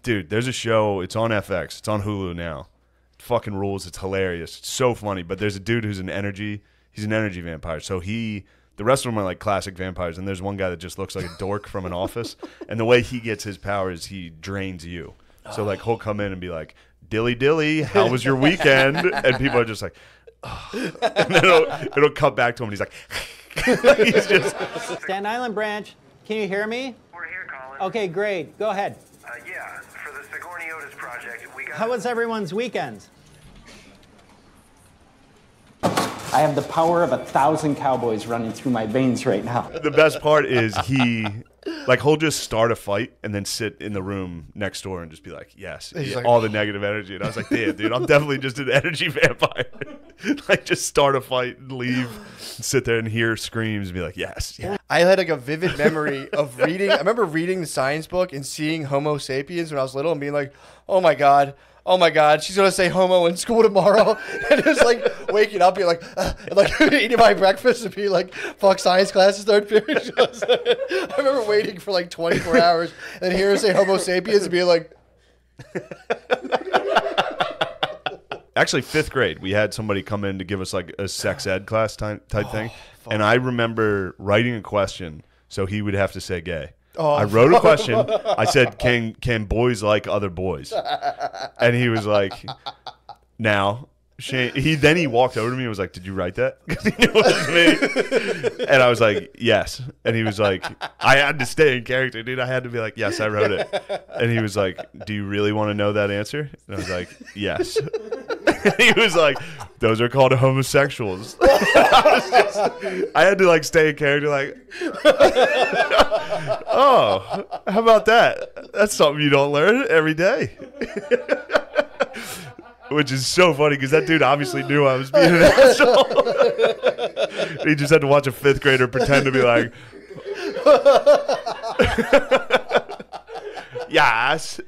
Dude, there's a show. It's on FX. It's on Hulu now. It fucking rules. It's hilarious. It's so funny. But there's a dude who's an energy. He's an energy vampire. So the rest of them are like classic vampires, and there's one guy that just looks like a dork from an office. And the way he gets his power is he drains you. So like he'll come in and be like, "Dilly, how was your weekend?" And people are just like, "Oh." And then it'll cut back to him, and he's like, he's just Staten Island branch, can you hear me? We're here, Colin. Okay, great. Go ahead. Yeah, for the Sigourney Otis project, we got... How was everyone's weekends? I have the power of 1,000 cowboys running through my veins right now. the best part is he'll just start a fight and then sit in the room next door and just be like, yes, He's like, all the negative energy. And I was like, damn, dude, I'm definitely just an energy vampire. Like, just start a fight and leave, and sit there and hear screams and be like, yes. I had like a vivid memory of reading. I remember reading the science book and seeing Homo sapiens when I was little and being like, "Oh my god, she's gonna say homo in school tomorrow." And just like waking up, being like, and like eating my breakfast and being like, "Fuck science classes, third period." I remember waiting for like 24 hours and hearing her say Homo sapiens and being like. Actually, 5th grade, we had somebody come in to give us like a sex ed class type thing. And I remember writing a question so he would have to say gay. I wrote a question. I said, can boys like other boys? And he was like, now. Shane, he walked over to me and was like, "Did you write that?" Because he knew it was me. And I was like, "Yes." And he was like, I had to stay in character, dude. I had to be like, "Yes, I wrote it." And he was like, "Do you really want to know that answer?" And I was like, "Yes." And he was like, "Those are called homosexuals." I had to like stay in character, like, "Oh, how about that? That's something you don't learn every day." Which is so funny because that dude obviously knew I was being an asshole. He just had to watch a 5th grader pretend to be like, yes.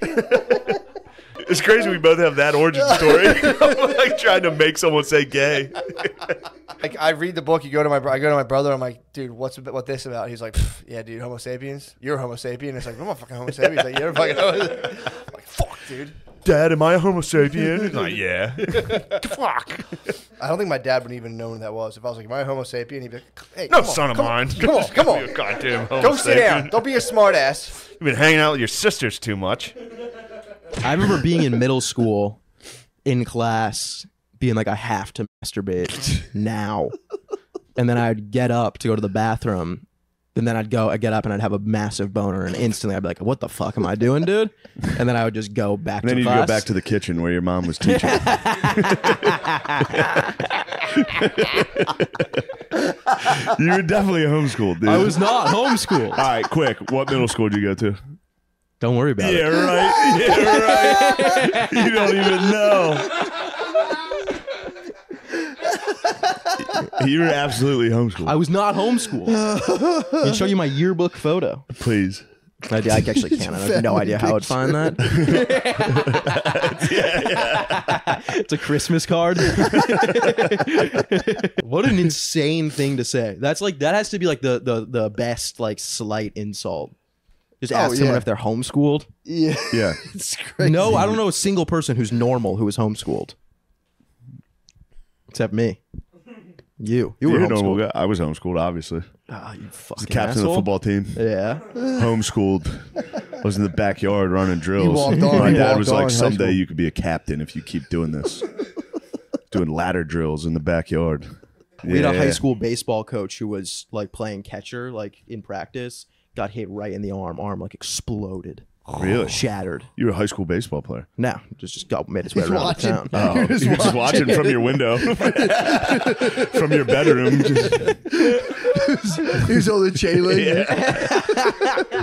It's crazy we both have that origin story. I'm like trying to make someone say gay. Like I read the book. I go to my brother. I'm like, dude, what this about? He's like, yeah, dude, Homo sapiens. You're a Homo sapien. It's like, I'm a fucking Homo sapien. He's like, you're a fucking Homo sapien. I'm like, fuck, dude. Dad, am I a Homo sapien? He's like, yeah. Fuck. I don't think my dad would even know who that was. If I was like, am I a Homo sapien? He'd be like, hey, No son of mine. Come on. You goddamn Homo Go sit sapien. down. Don't be a smart ass. You've been hanging out with your sisters too much. I remember being in middle school in class being like, I have to masturbate now. And then I'd get up to go to the bathroom. And then I'd get up and I'd have a massive boner. And instantly I'd be like, what the fuck am I doing, dude? And then I would just go back And to then class. you go back to the kitchen where your mom was teaching. You were definitely homeschooled, dude. I was not homeschooled. All right, quick. What middle school did you go to? Don't worry about it. Yeah, right. Yeah, right. You don't even know. You were absolutely homeschooled. I was not homeschooled. I can show you my yearbook photo. Please. I actually can't. I have no idea how I'd find that. It's a Christmas card. What an insane thing to say. That's like, that has to be like the best like slight insult. Just ask someone if they're homeschooled. Yeah. Yeah. It's crazy. No, I don't know a single person who's normal who is homeschooled. Except me. You were You're a homeschooled. normal guy. I was homeschooled, obviously. Ah, you fucking Was the captain asshole. of the football team. Yeah. Homeschooled. I was in the backyard running drills. walked on- My he dad walked was on like, in high someday school." you could be a captain if you keep doing this. Doing ladder drills in the backyard. We had a Yeah. high school baseball coach who was like playing catcher, like in practice, got hit right in the arm like exploded. Really? Shattered. You were a high school baseball player. No, just got made his way around watching. town. Oh, you're just watching from your window. From your bedroom. Just, Here's all the chain link.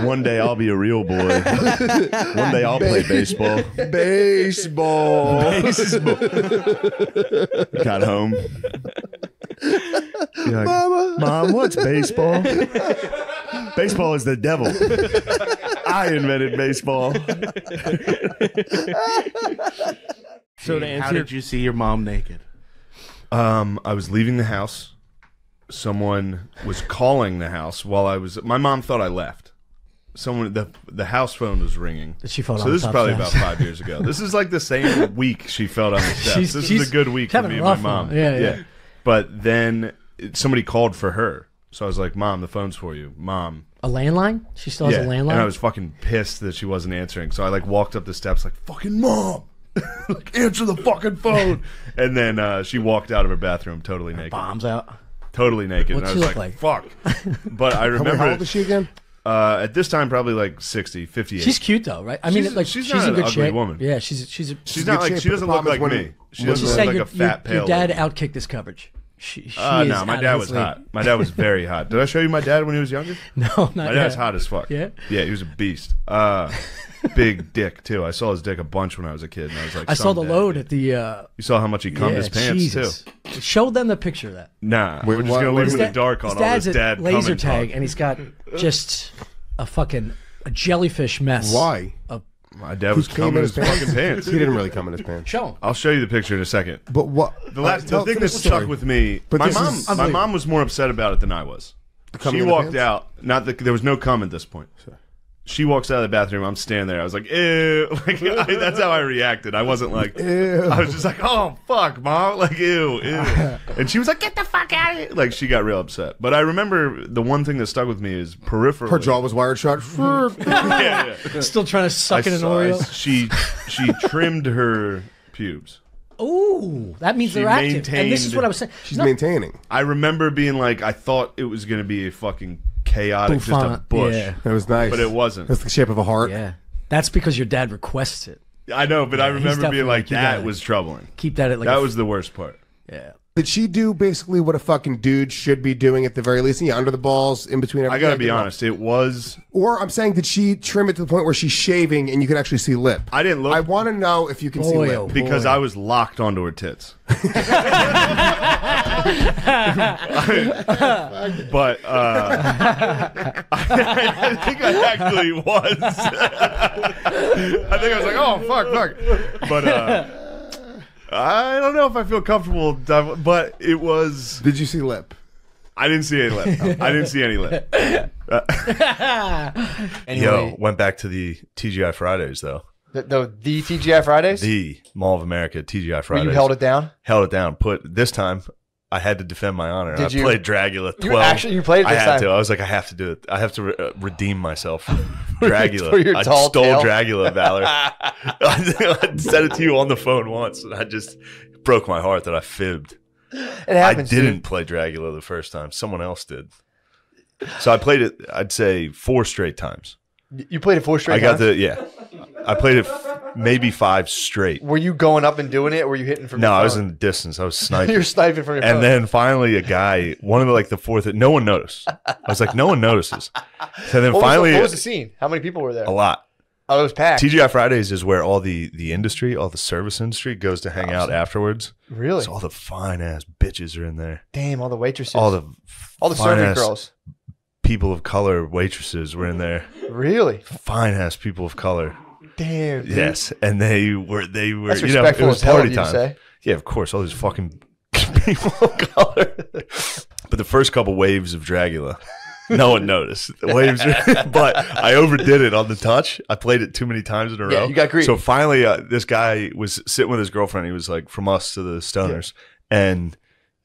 one day I'll be a real boy. One day I'll play baseball. Baseball. Got home. You're like, Mom, what's baseball? Baseball is the devil. I invented baseball. So to answer, how did you see your mom naked? I was leaving the house. Someone was calling the house while I was. My mom thought I left. Someone, the house phone was ringing. She felt so on this the is top probably steps. about 5 years ago. This is like the same week she felt on the steps. This is a good week for having me a and my rough mom. one. Yeah. But then somebody called for her. So I was like, Mom, the phone's for you. Mom. A landline? She still has a landline? And I was fucking pissed that she wasn't answering. So I like walked up the steps like, fucking Mom. Like, answer the fucking phone. And then she walked out of her bathroom totally naked. Bombs out. Totally naked. What's and I she was look like, fuck. But I remember. How old is she again? At this time, probably like 60, 58. She's cute though, right? I mean, She's- like she's she's not in good an ugly shape. woman. Yeah, she's She's not like, shape, she but doesn't the look like problem is me. when- She She doesn't said look like your, a fat, pale your dad lady. outkicked this coverage. She is No, my out dad of was his league. hot. My dad was very hot. Did I show you my dad when he was younger? No, not My yet. dad's hot as fuck. Yeah? Yeah, he was a beast. Big dick, too. I saw his dick a bunch when I was a kid, and I was like, I saw the someday. load at the. You saw how much he cummed his pants, Jesus. too. Show them the picture of that. Nah, we're just going to leave him in the dark on His all this dad's dad at laser cumming tag, talk. and he's got just a jellyfish mess. Why? Of, My dad was cumming his fucking pants. He didn't really come in his pants. show him. I'll show you the picture in a second. But what? The thing that stuck with me, But my this is- mom was more upset about it than I was. Coming She in the walked pants? out. Not that there was no cum at this point. She walks out of the bathroom. I'm standing there. I was like, ew. Like, that's how I reacted. I wasn't like, Ew. I was just like, oh, fuck, Mom. Like, ew, ew. And she was like, get the fuck out of here. Like, she got real upset. But I remember the one thing that stuck with me is peripherally. Her jaw was wired shut. yeah. Still trying to suck in an Oreo. She trimmed her pubes. Ooh, that means She they're active. And this is what I was saying. She's No, maintaining. I remember being like, I thought it was going to be a fucking chaotic, just a Bouffant, bush. yeah. That was nice. But it wasn't. That's the shape of a heart. Yeah, that's because your dad requests it. I know, but I Yeah, he's remember being definitely like, like, you that gotta was troubling. Keep that at like That was the worst part. yeah. Did she do basically what a fucking dude should be doing at the very least? Under the balls, in between everything? I gotta be honest, it was... Or I'm saying, did she trim it to the point where she's shaving and you can actually see lip? I didn't look... I want to know if you can see lip. Because I was locked onto her tits. But I think I actually was. I think I was like, oh, fuck. But... I don't know if I feel comfortable, but it was... Did you see lip? I didn't see any lip. I didn't see any lip. Yo, went back to the TGI Fridays, though. The TGI Fridays? The Mall of America TGI Fridays. Where you held it down? Held it down. This time, I had to defend my honor. I played Dragula 12. You played it this time? I had to. I was like, I have to do it. I have to redeem myself from Dragula. For your I tall stole tale? Dragula, Valor. I said it to you on the phone once, and I just broke my heart that I fibbed. It happens, I didn't dude. play Dragula the first time. Someone else did. So I played it, I'd say, 4 straight times. You played it 4 straight times? I played it maybe 5 straight. Were you going up and doing it, or were you hitting from No, your I phone? was in the distance. I was sniping. You're sniping from your phone. And then finally a guy, one of the fourth, no one noticed. I was like, no one notices. So then finally... What was the scene? How many people were there? A lot. Oh, it was packed. TGI Fridays is where all the industry, all the service industry goes to hang out afterwards. Really? So all the fine-ass bitches are in there. Damn, all the waitresses. All the serving girls. People of color waitresses were in there. Really? Fine-ass people of color. Damn. Dude. Yes, and they were. That's you know, respectful it was as hell, party you time. say? Yeah, of course, all these fucking people of color. But the first couple waves of Dragula, no one noticed. The waves, but I overdid it on the touch. I played it too many times in a row. You got greedy. So finally, this guy was sitting with his girlfriend. He was like from us to the Stoners, and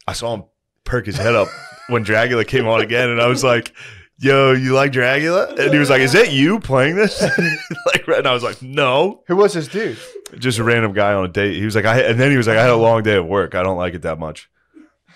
I saw him perk his head up when Dragula came on again, and I was like, yo, you like Dragula? And he was like, is that you playing this? And I was like, no. Who was this dude? Just a random guy on a date. He was like, and then he was like, I had a long day at work. I don't like it that much.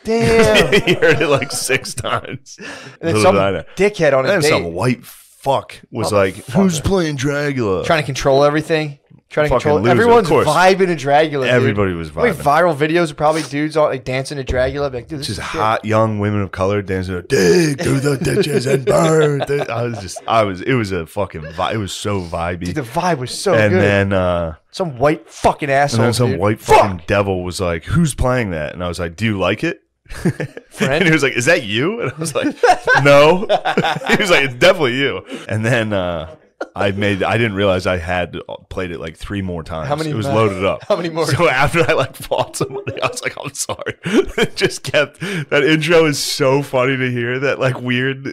Damn. He heard it like 6 times. And then some dickhead on a and date. some white fuck was like, who's playing Dragula? Trying to control everything. Trying to Fucking control. loser, Everyone's of course. vibing to Dragula. Everybody dude. was How many vibing. viral videos of probably dudes all, like dancing to Dragula? Like, dude, this Just is hot young women of color dancing, dig through the ditches and burn. It was a fucking vibe. It was so vibey. Dude, the vibe was so and good. then some white fucking asshole. and then some dude. white fucking devil was like, who's playing that? And I was like, do you like it? And he was like, is that you? And I was like, no. He was like, it's definitely you. And then I didn't realize I had played it like 3 more times. How many it was more? loaded up. How many more? So after I like fought somebody, I was like, I'm sorry. It just kept, that intro is so funny to hear, that like weird,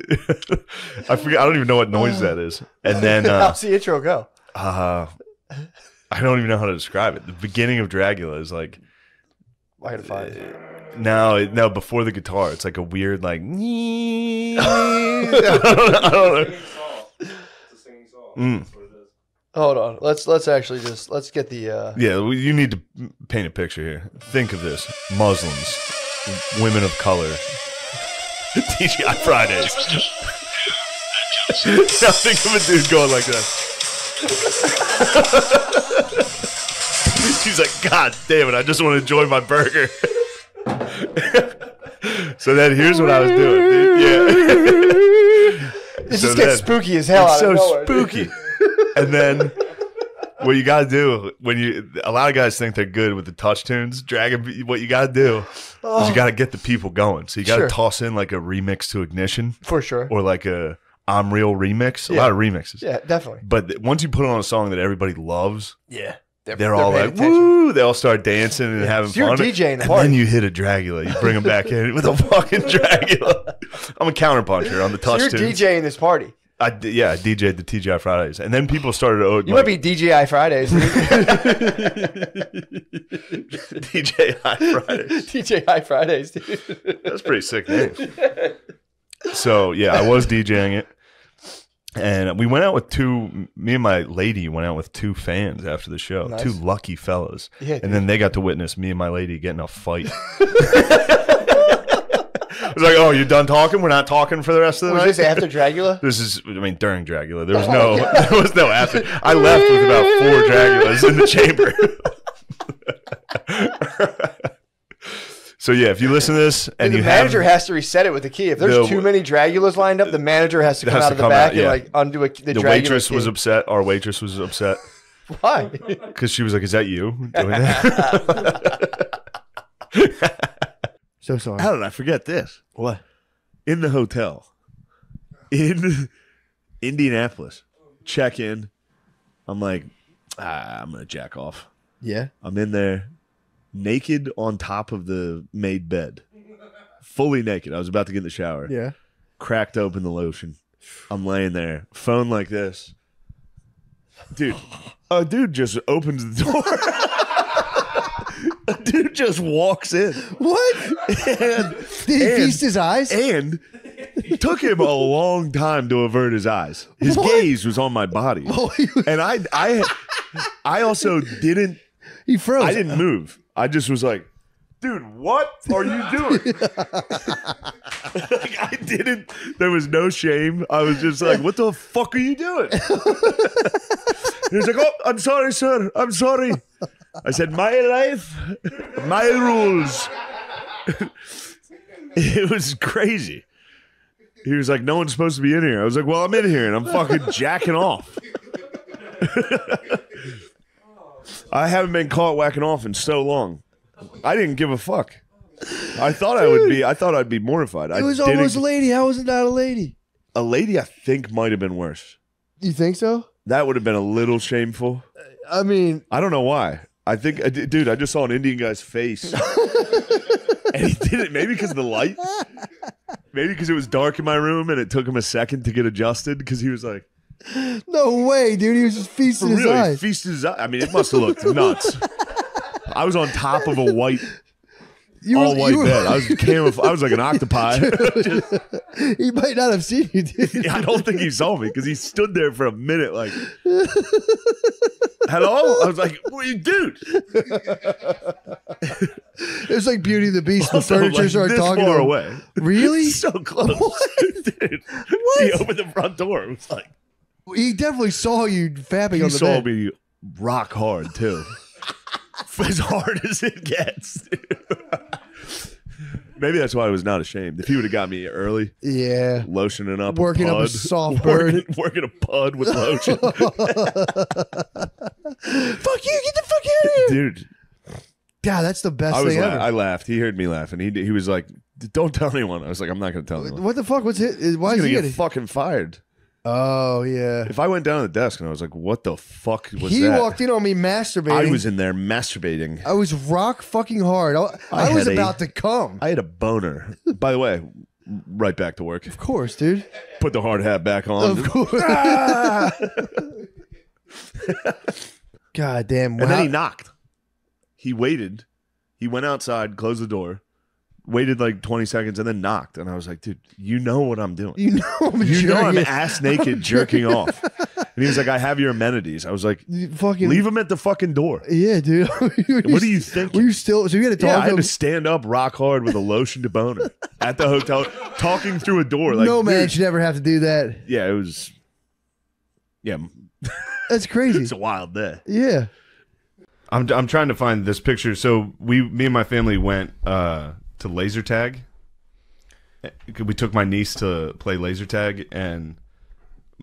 I forget, I don't even know what noise that is. And then how's the intro go? I don't even know how to describe it. The beginning of Dragula is like, I gotta find it. No, before the guitar, it's like a weird like. I don't know. Hold on. Let's actually just let's get the. Yeah, you need to paint a picture here. Think of this: Muslims, women of color, TGI Fridays. Now think of a dude going like that. He's like, God damn it! I just want to enjoy my burger. So then here's what I was doing, dude. Yeah. It just gets spooky as hell. It's out so of nowhere, spooky. And then what you gotta do a lot of guys think they're good with the touch tunes. What you gotta do is you gotta get the people going. So you gotta toss in like a remix to Ignition for sure, or like a I'm Real remix. A lot of remixes. Yeah, definitely. But once you put on a song that everybody loves, yeah. They're all like, woo! They all start dancing and having So you're fun. DJing the and party. then you hit a Dragula. You bring them back in with a fucking Dragula. I'm a counterpuncher on the touch So you're tunes. DJing this party. I DJ'd the TGI Fridays. And then people started... You might be DJI Fridays. DJI Fridays. DJI Fridays, dude. That's a pretty sick name. So, yeah, I was DJing it. And we went out with me and my lady went out with 2 fans after the show. Nice. 2 lucky fellas. Yeah, and then they got to witness me and my lady getting a fight. It was like, oh, you're done talking? We're not talking for the rest of the night? Was this after Dragula? This is, during Dragula. There was no after. I left with about 4 Dragulas in the chamber. So yeah, if you listen to this and the you manager have, has to reset it with the key. If there's too many Dragulas lined up, the manager has to come out of the back and like undo the Dragula waitress key. was upset. Our waitress was upset. Why? Because she was like, "Is that you doing that?" So sorry. How did I forget this? What? In the hotel in Indianapolis, check in. I'm like, I'm gonna jack off. Yeah. I'm in there, naked on top of the made bed, fully naked. I was about to get in the shower. Yeah. Cracked open the lotion. I'm laying there, phone like this. Dude, a dude just opens the door. A dude just walks in. What? And, Did he feast his eyes? And it took him a long time to avert his eyes. His gaze was on my body. And I also didn't. He froze. I didn't move. I just was like, dude, what are you doing? Like, I didn't. There was no shame. I was just like, what the fuck are you doing? He was like, oh, I'm sorry, sir. I'm sorry. I said, my life, my rules. It was crazy. He was like, no one's supposed to be in here. I was like, well, I'm in here and I'm fucking jacking off. I haven't been caught whacking off in so long. I didn't give a fuck. I thought I would be. I thought I'd be mortified. It was almost a lady. How was it not a lady? A lady, I think, might have been worse. You think so? That would have been a little shameful. I mean, I don't know why. I think, dude, I just saw an Indian guy's face. And he did it maybe because of the light. Maybe because it was dark in my room and it took him a second to get adjusted because he was like, no way, dude. He was just feasting his really eyes. feasted his eyes. I mean, it must have looked nuts. I was on top of a white, all-white bed. I was I was like an octopi. He might not have seen you, dude. I don't think he saw me because he stood there for a minute like, hello? I was like, what are you doing? It's like Beauty and the Beast. The Also, furniture like, started this talking far to him. away. Really? So close. Dude. What? He opened the front door. It was like, He definitely saw you fapping he on the saw bed. me rock hard too. As hard as it gets. Maybe that's why I was not ashamed. If he would have got me early, Yeah. lotioning up, Working up a pud, soft bird. working a pud with lotion, Fuck you! Get the fuck out of here, dude. God, that's the best I was thing ever. I laughed. He heard me laugh, and he was like, "Don't tell anyone." I was like, "I'm not going to tell anyone." What the fuck? What's it? Why He's is he gonna getting? get fucking fired. Oh yeah. If I went down to the desk and I was like, "What the fuck was He that?" walked in on me masturbating. I was in there masturbating. I was rock fucking hard. I was had about to come. I had a boner. By the way, right back to work. Of course, dude. Put the hard hat back on. Of course. God damn. And then he knocked. He waited. He went outside, closed the door, waited like 20 seconds, and then knocked. And I was like, dude, you know what I'm doing. You know I'm ass naked jerking off. And he was like, I have your amenities. I was like, fucking leave him at the fucking door. Yeah, dude. What do you think? Were you still? So you had to talk Yeah, I to had him? to stand up rock hard with a lotion to boner at the hotel, talking through a door. Like, no man dude. should ever have to do that. Yeah, it was. Yeah, That's crazy. it's a wild day. Yeah. I'm trying to find this picture. So me and my family went to laser tag. We took my niece to play laser tag, and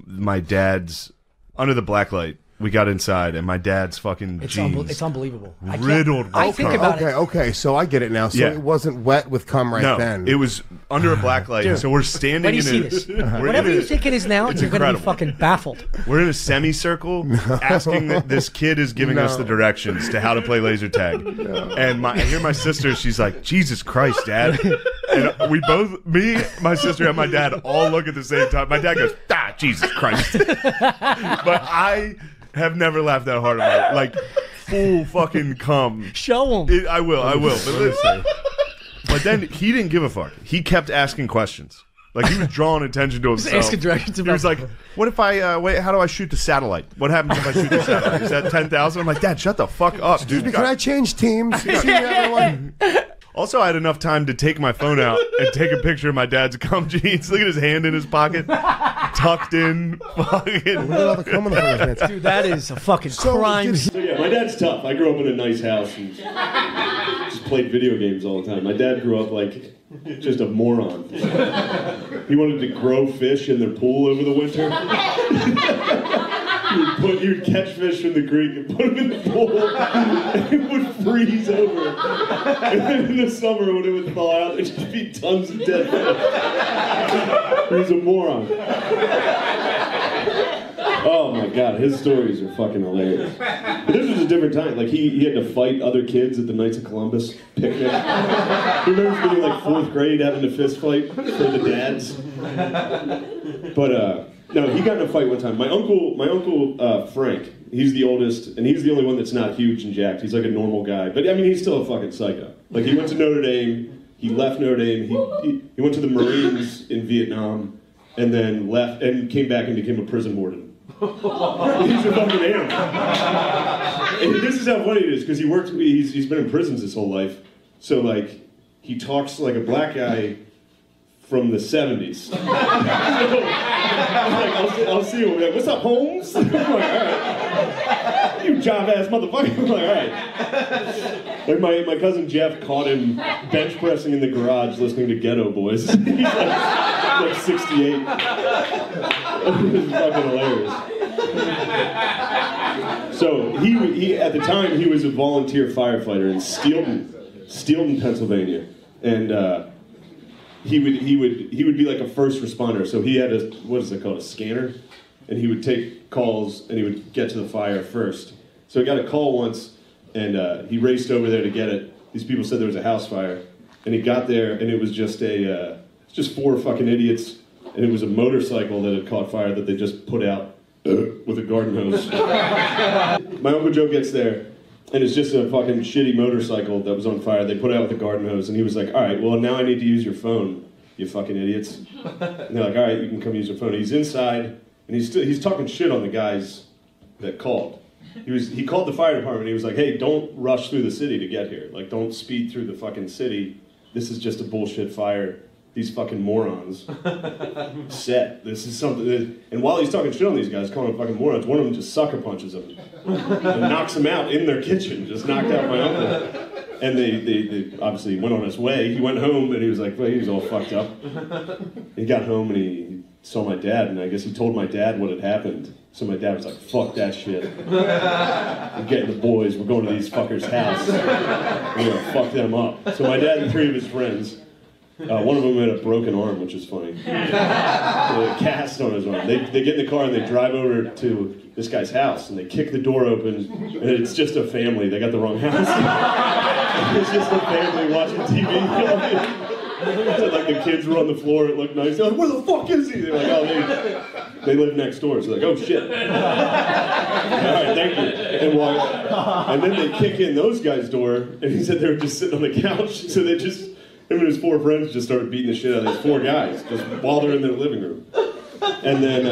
my dad's under the black light. We got inside, and my dad's fucking jeans. It's unbelievable. Riddled. I think about it. Okay, so I get it now. So Yeah. it wasn't wet with cum right no, then. it was under a black light. Dude, so we're standing when you see in this, we're whatever in you think it is now, it's you're going to be incredible. fucking baffled. We're in a semicircle asking that this kid is giving us the directions to how to play laser tag. And I hear my sister, she's like, Jesus Christ, Dad. And we both, me, my sister, and my dad all look at the same time. My dad goes, Jesus Christ. But I have never laughed that hard in my life. Like, full fucking cum. Show him. I will. But listen. But then he didn't give a fuck. He kept asking questions. Like, he was drawing attention to himself. asking directions He was like, what if I, wait, how do I shoot the satellite? What happens if I shoot the satellite? Is that 10,000? I'm like, Dad, shut the fuck up, dude. Can I change teams? You see everyone? Also, I had enough time to take my phone out and take a picture of my dad's cum jeans. Look at his hand in his pocket, tucked in. Fucking. Dude, that is a fucking crime. So yeah, my dad's tough. I grew up in a nice house and just played video games all the time. My dad grew up like just a moron. He wanted to grow fish in their pool over the winter. You would catch fish from the creek and put them in the pool, and it would freeze over. And then in the summer, when it would thaw out, there'd just be tons of dead fish. He was a moron. Oh my god, his stories are fucking hilarious. But this was a different time. Like he had to fight other kids at the Knights of Columbus picnic. He remembers being like 4th grade having a fist fight for the dads. But no, he got in a fight one time. My uncle Frank, he's the oldest, and he's the only one that's not huge and jacked. He's like a normal guy. But I mean, he's still a fucking psycho. Like he went to Notre Dame, he left Notre Dame, he went to the Marines in Vietnam, and then left and came back and became a prison warden. He's a fucking animal. And this is how funny it is, because he's been in prisons his whole life. So like, he talks like a black guy from the 70s. So, I'll see him. Like, what's up, Holmes? I'm like, all right. You job-ass motherfucker. I'm like, all right. Like my cousin Jeff caught him bench pressing in the garage listening to Ghetto Boys. He's like 68. It was fucking hilarious. So he at the time he was a volunteer firefighter in Steelton, Pennsylvania, and he would be like a first responder. So he had a, what is it called, a scanner, and he would take calls and he would get to the fire first. So he got a call once, and he raced over there to get it. These people said there was a house fire, and he got there, and it was just just 4 fucking idiots, and it was a motorcycle that had caught fire that they just put out with a garden hose. My Uncle Joe gets there, and it's just a fucking shitty motorcycle that was on fire. They put it out with a garden hose, and he was like, all right, well, now I need to use your phone, you fucking idiots. And they're like, all right, you can come use your phone. He's inside, and he's talking shit on the guys that called. He called the fire department. He was like, hey, don't rush through the city to get here. Like, don't speed through the fucking city. This is just a bullshit fire. These fucking morons set. This is something that, and while he's talking shit on these guys, calling them fucking morons, one of them just sucker punches them and knocks them out in their kitchen, just knocked out my uncle. And they obviously went on his way. He went home and he was like, well, he was all fucked up. He got home and he saw my dad, and I guess he told my dad what had happened. So my dad was like, fuck that shit. We're getting the boys, we're going to these fuckers' house. We're gonna fuck them up. So my dad and 3 of his friends, one of them had a broken arm, which is funny. A cast on his arm. They get in the car and they drive over to this guy's house, and they kick the door open, and it's just a family. They got the wrong house. It's just a family watching TV. Like the kids were on the floor, it looked nice. They're like, where the fuck is he? They're like, oh, they live next door. So they're like, oh shit. All right, thank you. And then they kick in those guys' door, and he said they were just sitting on the couch, so they just, him and his 4 friends just started beating the shit out of these 4 guys, just while they're in their living room. And then,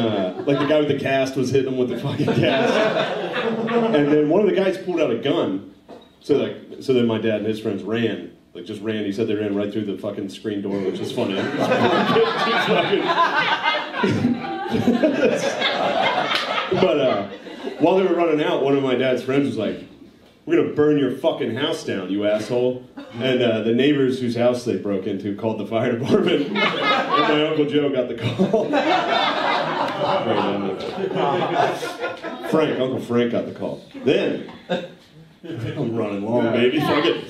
like the guy with the cast was hitting them with the fucking cast. And then one of the guys pulled out a gun. So then my dad and his friends ran. Like, just ran. He said they ran right through the fucking screen door, which is funny. But while they were running out, one of my dad's friends was like, we're gonna burn your fucking house down, you asshole. And the neighbors whose house they broke into called the fire department. And my Uncle Joe got the call. Uncle Frank got the call. Then, I'm running long, baby, fuck it.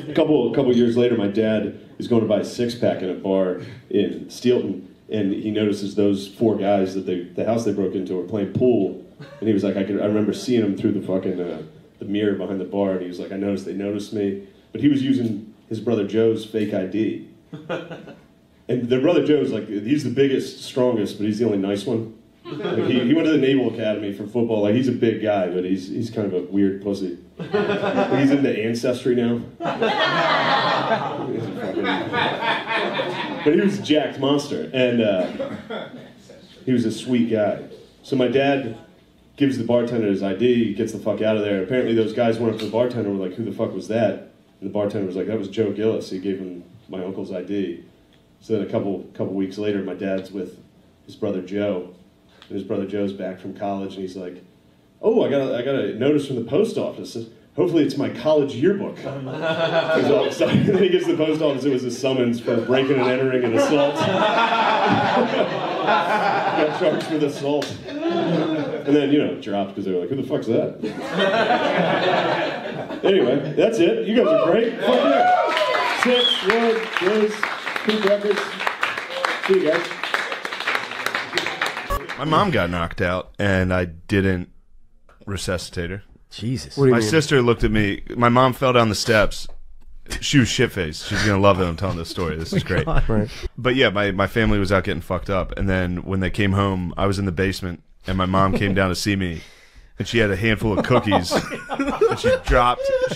A couple years later, my dad is going to buy a 6-pack in a bar in Steelton, and he notices those 4 guys that the house they broke into were playing pool, and he was like, I remember seeing them through the fucking the mirror behind the bar, and he was like, I noticed they noticed me, but he was using his brother Joe's fake ID, and the brother Joe's like, he's the biggest, strongest, but he's the only nice one. Like he went to the Naval Academy for football. Like, he's a big guy, but he's kind of a weird pussy. Like, he's into Ancestry now. But he was a jacked monster, and he was a sweet guy. So my dad gives the bartender his ID, gets the fuck out of there. Apparently those guys went up to the bartender and were like, who the fuck was that? And the bartender was like, that was Joe Gillis. He gave him my uncle's ID. So then a couple weeks later, my dad's with his brother Joe. And his brother Joe's back from college, and he's like, oh, I got a notice from the post office. hopefully it's my college yearbook. He's all excited. Then he gets to the post office. It was a summons for breaking and entering and assault. Got charged with assault. And then, dropped because they were like, who the fuck's that? Anyway, that's it. You guys are great. Fuck yeah. 6, Ward, Liz, Pink Records. See you guys. My mom got knocked out, and I didn't resuscitate her. Jesus. My sister looked at me. My mom fell down the steps. She was shit-faced. She's going to love that I'm telling this story. This is great. Right. But yeah, my family was out getting fucked up. And then when they came home, I was in the basement, and my mom came down to see me. And she had a handful of cookies. And she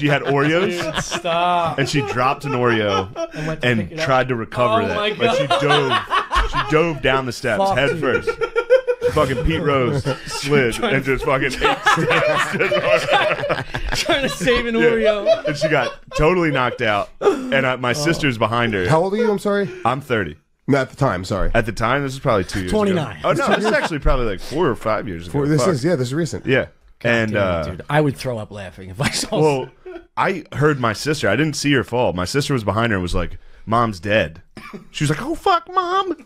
had Oreos. Dude, stop. And she dropped an Oreo and tried to recover that. But she dove down the steps head first. Fucking Pete Rose slid and just fucking ate steps. Trying to save an Oreo. And she got totally knocked out. And my sister's behind her. How old are you? I'm sorry? I'm 30. No, at the time, sorry. At the time, this is probably 2 years 29. ago. Oh, no, this is actually probably like 4 or 5 years ago. This is recent. Yeah. God damn it, dude, I would throw up laughing if I saw. Well, I heard my sister. I didn't see her fall. My sister was behind her and was like, "Mom's dead." She was like, "Oh fuck, mom!"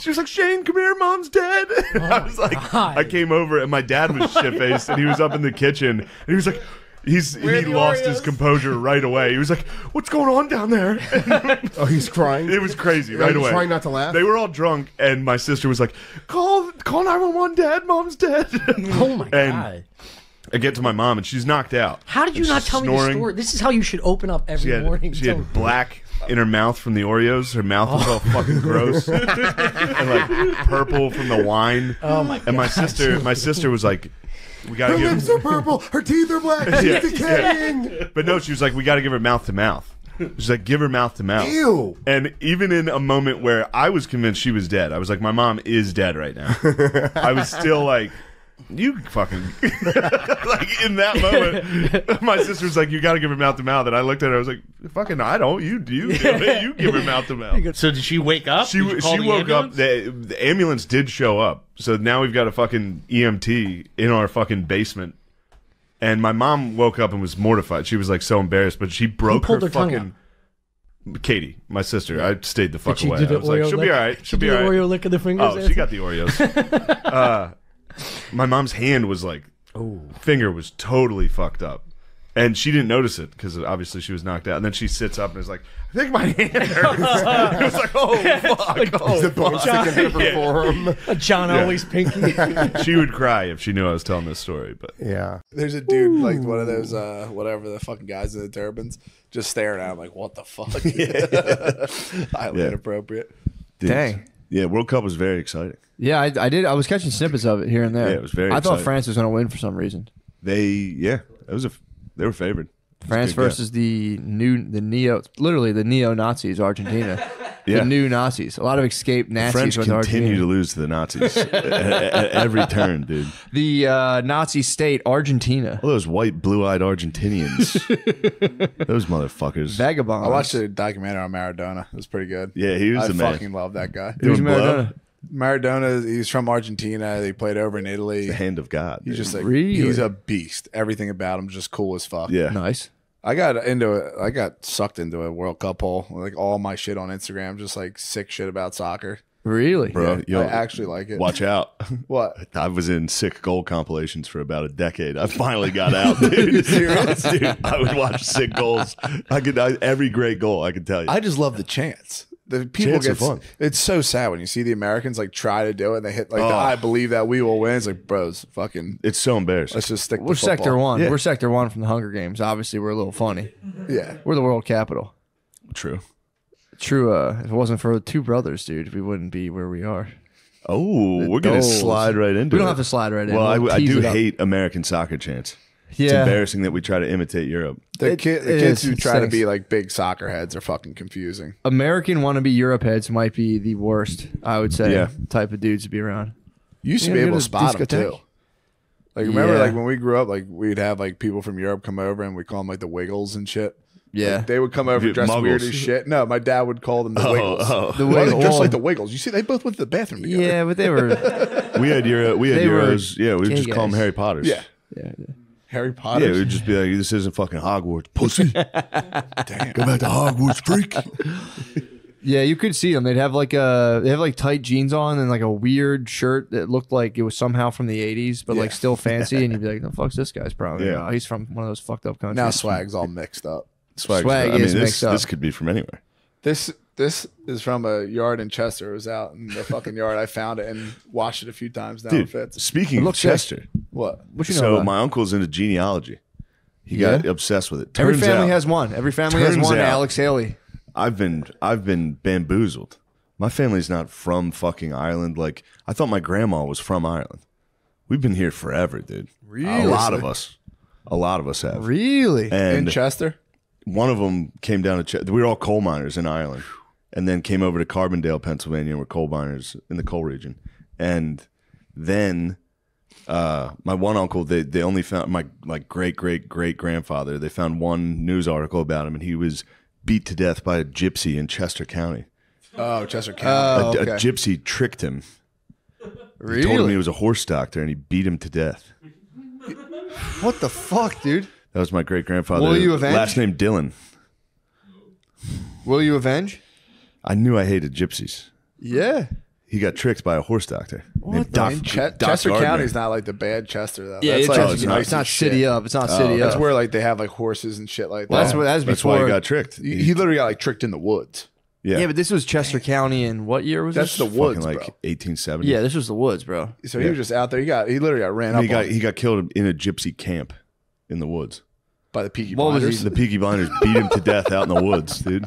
She was like, "Shane, come here, mom's dead." I was like, I came over and my dad was shit faced and he was up in the kitchen and he was like, he lost his composure right away. He was like, "What's going on down there?" Oh, he's crying. It was crazy right away. Trying not to laugh. They were all drunk and my sister was like, "Call 911, Dad. Mom's dead." Oh my god. I get to my mom and she's knocked out. How did you not tell me the story? This is how you should open up every morning. She had black in her mouth from the Oreos. Her mouth was all fucking gross. And like purple from the wine. Oh my god. And my sister was like, we gotta her give lips are purple. Her teeth are black. She's decaying. Yeah. But no, she was like, we gotta give her mouth to mouth. She's like, give her mouth to mouth. Ew. And even in a moment where I was convinced she was dead, I was like, my mom is dead right now. I was still like, you fucking like in that moment my sister was like, you gotta give her mouth to mouth, and I looked at her, I was like, fucking I don't, you do it. You give her mouth to mouth. So did she wake up? She woke up. The ambulance did show up, so now we've got a fucking EMT in our fucking basement, and my mom woke up and was mortified. She was like so embarrassed, but she broke her fucking Katie, my sister. I stayed the fuck away. I was like, she'll be all right. She'll be all right. Oreo lick of the fingers. Oh, she got the Oreos. My mom's hand was like, finger was totally fucked up. And she didn't notice it because obviously she was knocked out. And then she sits up and is like, I think my hand hurts. It was like, oh, fuck. Like, oh, the bone sticking in her forearm. A John always pinky. She would cry if she knew I was telling this story. But yeah. There's a dude, like one of those, whatever, the fucking guys in the turbans, just staring at him like, what the fuck? Highly inappropriate. Dude. Dang. Yeah, World Cup was very exciting. Yeah, I did. I was catching snippets of it here and there. Yeah, it was very I exciting. thought France was going to win for some reason. They were favored. France versus the neo-Nazis, Argentina. Yeah. The new Nazis. A lot of escaped Nazis. French with continue Argentina. to lose to the Nazis at every turn, dude. The Nazi state, Argentina. All those white, blue-eyed Argentinians. Those motherfuckers. Vagabonds. I watched a documentary on Maradona. It was pretty good. Yeah, he was the man. I fucking love that guy. Who's Maradona? Maradona, he's from Argentina. He played over in Italy. The hand of God. He's just like, Really? he's a beast. Everything about him just cool as fuck. Yeah. Nice. I got sucked into a World Cup hole. Like all my shit on Instagram, just like sick shit about soccer. Really? Bro, Yeah, I actually like it. Watch out. What? I was in sick goal compilations for about a decade. I finally got out, dude. Dude, I would watch sick goals. Every great goal, I could tell you. I just love the chants. The people Chants are get fun. It's so sad when you see the Americans like try to do it and they hit like the I believe that we will win. It's like, bros, fucking It's so embarrassing. let's just stick We're to football. Sector 1. Yeah. We're Sector 1 from the Hunger Games. Obviously, we're a little funny. Yeah. We're the world capital. True. True. If it wasn't for the two brothers, dude, we wouldn't be where we are. Oh, The we're going to Doles. slide right into it. We don't have to slide right in. Well, We'll I tease do it up. hate American soccer chants. It's Yeah. embarrassing that we try to imitate Europe. The It kids who is. try to Stinks. be like big soccer heads are fucking confusing. American wannabe Europe heads might be the worst, I would say, Yeah. type of dudes to be around. You used to Yeah, be go able to to spot them discotheque. too. Like remember, Yeah. like when we grew up, like we'd have like people from Europe come over and we call them like the Wiggles and shit. Yeah. Like, they would come over Dude, dressed weird Muggles. as shit. No, my dad would call them the Wiggles. The Why are they Wiggles. dressed like the Wiggles. You see, they both went to the bathroom together. Yeah, but they were. We had They were Euros. Yeah, we would gay just call them guys. Harry Potters. Yeah. Yeah. Harry Potter. Yeah, it would just be like, this isn't fucking Hogwarts, pussy. Damn. Go back to Hogwarts, freak. Yeah, you could see them. They have like tight jeans on and like a weird shirt that looked like it was somehow from the 80s, but like still fancy. And you'd be like, "The fuck's this guy's probably? Yeah. He's from one of those fucked up countries." Now swag's all mixed up. Swag is mixed up. This could be from anywhere. This is from a yard in Chester. It was out in the fucking yard. I found it and watched it a few times. Now it fits. Speaking of Chester, what you know so about? my uncle's into genealogy. He got obsessed with it. Every Turns family out- has one. Every family has turns one. out- Alex Haley. I've been bamboozled. My family's not from fucking Ireland. Like, I thought my grandma was from Ireland. We've been here forever, dude. Really? A lot of us have. Really? And in Chester? One of them came down to Chester. We were all coal miners in Ireland, and then came over to Carbondale, Pennsylvania, and we're coal miners in the coal region. And then my one uncle, they only found my great grandfather. They found one news article about him, and he was beat to death by a gypsy in Chester County. Oh, Chester County. A gypsy tricked him. Really? He told him he was a horse doctor, and he beat him to death. What the fuck, dude? That was my great grandfather. Will you avenge? Last name Dylan. Will you avenge? I knew I hated gypsies. Yeah. He got tricked by a horse doctor. named I mean, Doc Chester Gardner. County's not like the bad Chester though. Yeah, That's it's like Chester- nice it's not as city shit. up. It's not city That's up. where like they have like horses and shit like that. Well, that's before why he got tricked. He literally got like tricked in the woods. Yeah. Yeah, but this was Chester County in what year was That's this? the woods, Fucking bro. like 1870. Yeah, this was the woods, bro. So he was just out there. He literally got ran And up he got killed in a gypsy camp in the woods. by the Peaky What was Blinders. The Peaky Blinders beat him to death out in the woods, dude.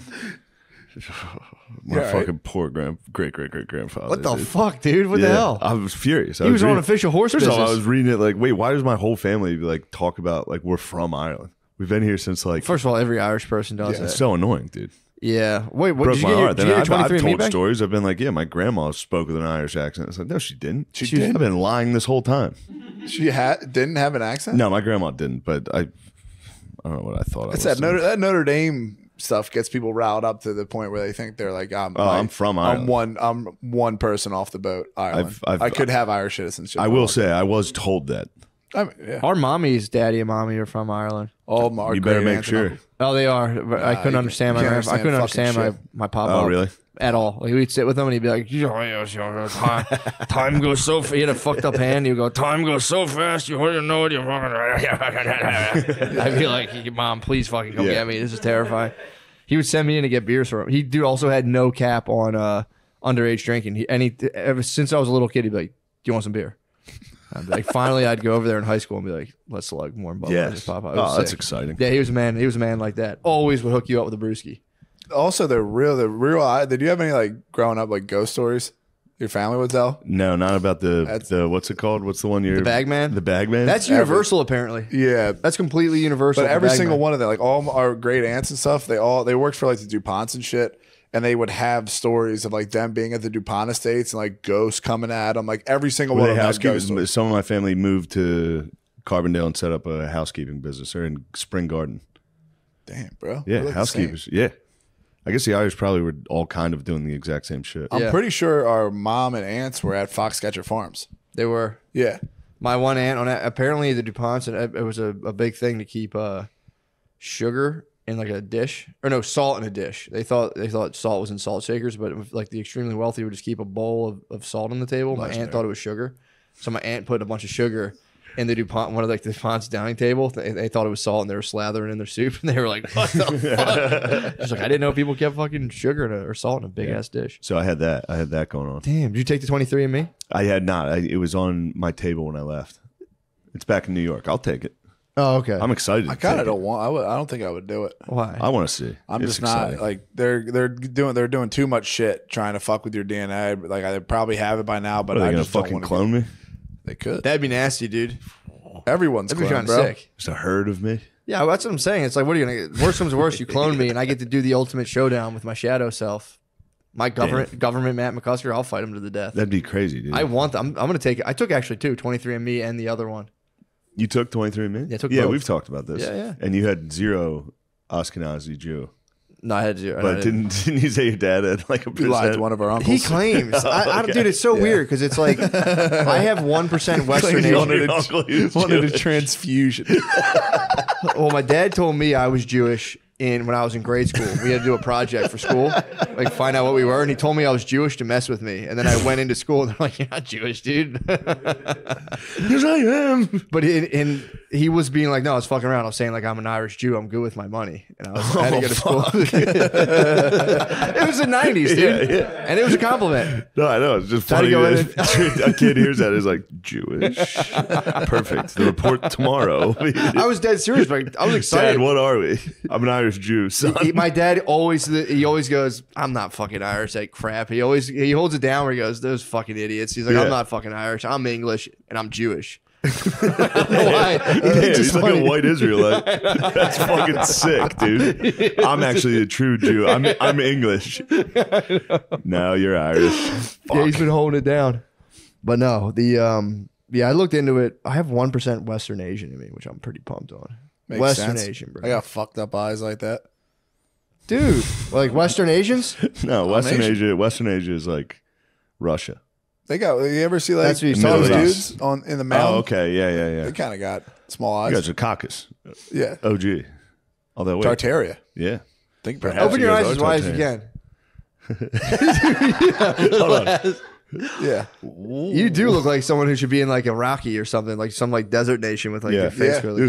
My Yeah, right. fucking poor great grandfather. What the dude. fuck, dude? What the Yeah, hell? I was furious. He was on official horse First of all, I business. was reading it like, wait, why does my whole family like talk about like we're from Ireland? We've been here since like. First of all, every Irish person does that. It's so annoying, dude. Yeah. Wait, what Broke did you my get? heart. Did you Then get your I've 23andMe told back? stories. I've been like, yeah, my grandma spoke with an Irish accent. It's like, no, she didn't. She did? I've been lying this whole time. She didn't have an accent. No, my grandma didn't, but I don't know what I thought. It's I was that Notre Dame stuff gets people riled up to the point where they think they're like, I'm from Ireland. I'm one person off the boat. Ireland. I could have Irish citizenship. I will say I was told that. I mean, yeah. Our mommy's daddy and mommy are from Ireland. All our You better great make aunts and sure. uncles. Oh, they are. But I couldn't you understand my can't grandpa. I couldn't understand understand fucking my pop. Oh, really? At all. Like, we'd sit with him and he'd be like, time goes so fast. He had a fucked up hand. He'd go, time goes so fast. You wouldn't know it. I'd be like, Mom, please fucking come get me. This is terrifying. He would send me in to get beers for him. He also had no cap on underage drinking. Ever since I was a little kid, he'd be like, do you want some beer? I'd be like, finally, I'd go over there in high school and be like, let's select more Budweiser. Yes. Pop. Oh, that's exciting. Yeah, he was a man. He was a man like that. Always would hook you up with a brewski. Also, the real. Did you have any like growing up like ghost stories? Your family would tell? No, not about the what's it called? What's the one you're The Bagman? The Bagman? That's universal, apparently. Yeah, that's completely universal. But the every Bagman. single one of them, like all our great aunts and stuff, they worked for like the DuPonts and shit, and they would have stories of like them being at the DuPont estates and like ghosts coming at them. Like every single one of them had ghost stories. Some of my family moved to Carbondale and set up a housekeeping business or in Spring Garden. Damn, bro. Yeah, We're like the housekeepers. Yeah. I guess the Irish probably were all kind of doing the exact same shit. I'm pretty sure our mom and aunts were at Foxcatcher Farms. They were. Yeah. My one aunt on that. Apparently, the DuPonts, and it was a big thing to keep sugar in like a dish, or no, salt in a dish. They thought salt was in salt shakers, but like the extremely wealthy would just keep a bowl of salt on the table. My aunt thought it was sugar, so my aunt put a bunch of sugar in the DuPont, one of like the DuPont's dining table. They thought it was salt, and they were slathering in their soup, and they were like, "What the fuck?" She's like, "I didn't know people kept fucking sugar or salt in a big ass dish." So I had that going on. Damn, did you take the 23andMe? I had not. It was on my table when I left. It's back in New York. I'll take it. Oh, okay. I'm excited. I kind of don't want. I don't think I would do it. Why? I want to see. I'm It's just exciting. not like they're doing too much shit trying to fuck with your DNA. Like I probably have it by now, but What, are I they gonna just don't fucking wanna clone me? They could. That'd be nasty, dude. Everyone's That'd be cloned, kind of bro. sick. Just a herd of me. Yeah, well, that's what I'm saying. It's like, what are you gonna? Worst comes to worst, you clone me, and I get to do the ultimate showdown with my shadow self. My government Matt McCusker. I'll fight him to the death. That'd be crazy, dude. I want. I'm gonna take it. I took actually two, 23andMe and the other one. You took 23andMe? Yeah, I took Yeah, both. we've talked about this. Yeah, yeah. And you had zero Ashkenazi Jew. No, I had to. But didn't you say your dad had like a We lied to percent? one of our uncles. He claims. Dude, it's so weird because it's like I have 1% Western He wanted Asian. wanted a transfusion. Well, my dad told me I was Jewish when I was in grade school. We had to do a project for school, like find out what we were, and he told me I was Jewish to mess with me. And then I went into school, and they're like, "You're not Jewish, dude." Yes, I am. But he was being like, "No, I was fucking around. I was saying like I'm an Irish Jew. I'm good with my money." And I had to go to school. It was the '90s, dude, and it was a compliment. No, I know. It's just Had to funny. go in that a kid hears that is like Jewish. Perfect. The report tomorrow. I was dead serious, but I was excited. Dad, what are we? I'm an Irish Jew. Son. My dad always goes, "I'm not fucking Irish." That crap. He holds it down where he goes, "Those fucking idiots." He's like, "I'm not fucking Irish. I'm English and I'm Jewish." I don't know why. He's like a white Israelite. That's fucking sick, dude. I'm actually a true Jew. I'm English. No, you're Irish. Fuck. Yeah, he's been holding it down. But no, I looked into it. I have 1% Western Asian in me, which I'm pretty pumped on. Makes Western sense. Asian, bro. I got fucked up eyes like that. Dude, like Western Asians? No, Western Asia is like Russia. They got. You ever see like That's what he's those talking about. dudes in the mountain? Oh, okay. Yeah. They kind of got small eyes. You guys are Caucasus. Yeah. OG. All that way. Tartaria. Yeah. Think Perhaps Open you your guys eyes as are wide as you Tartarian. can. Hold on. Yeah. You do look like someone who should be in like Iraqi or something, like some like desert nation with like your face really.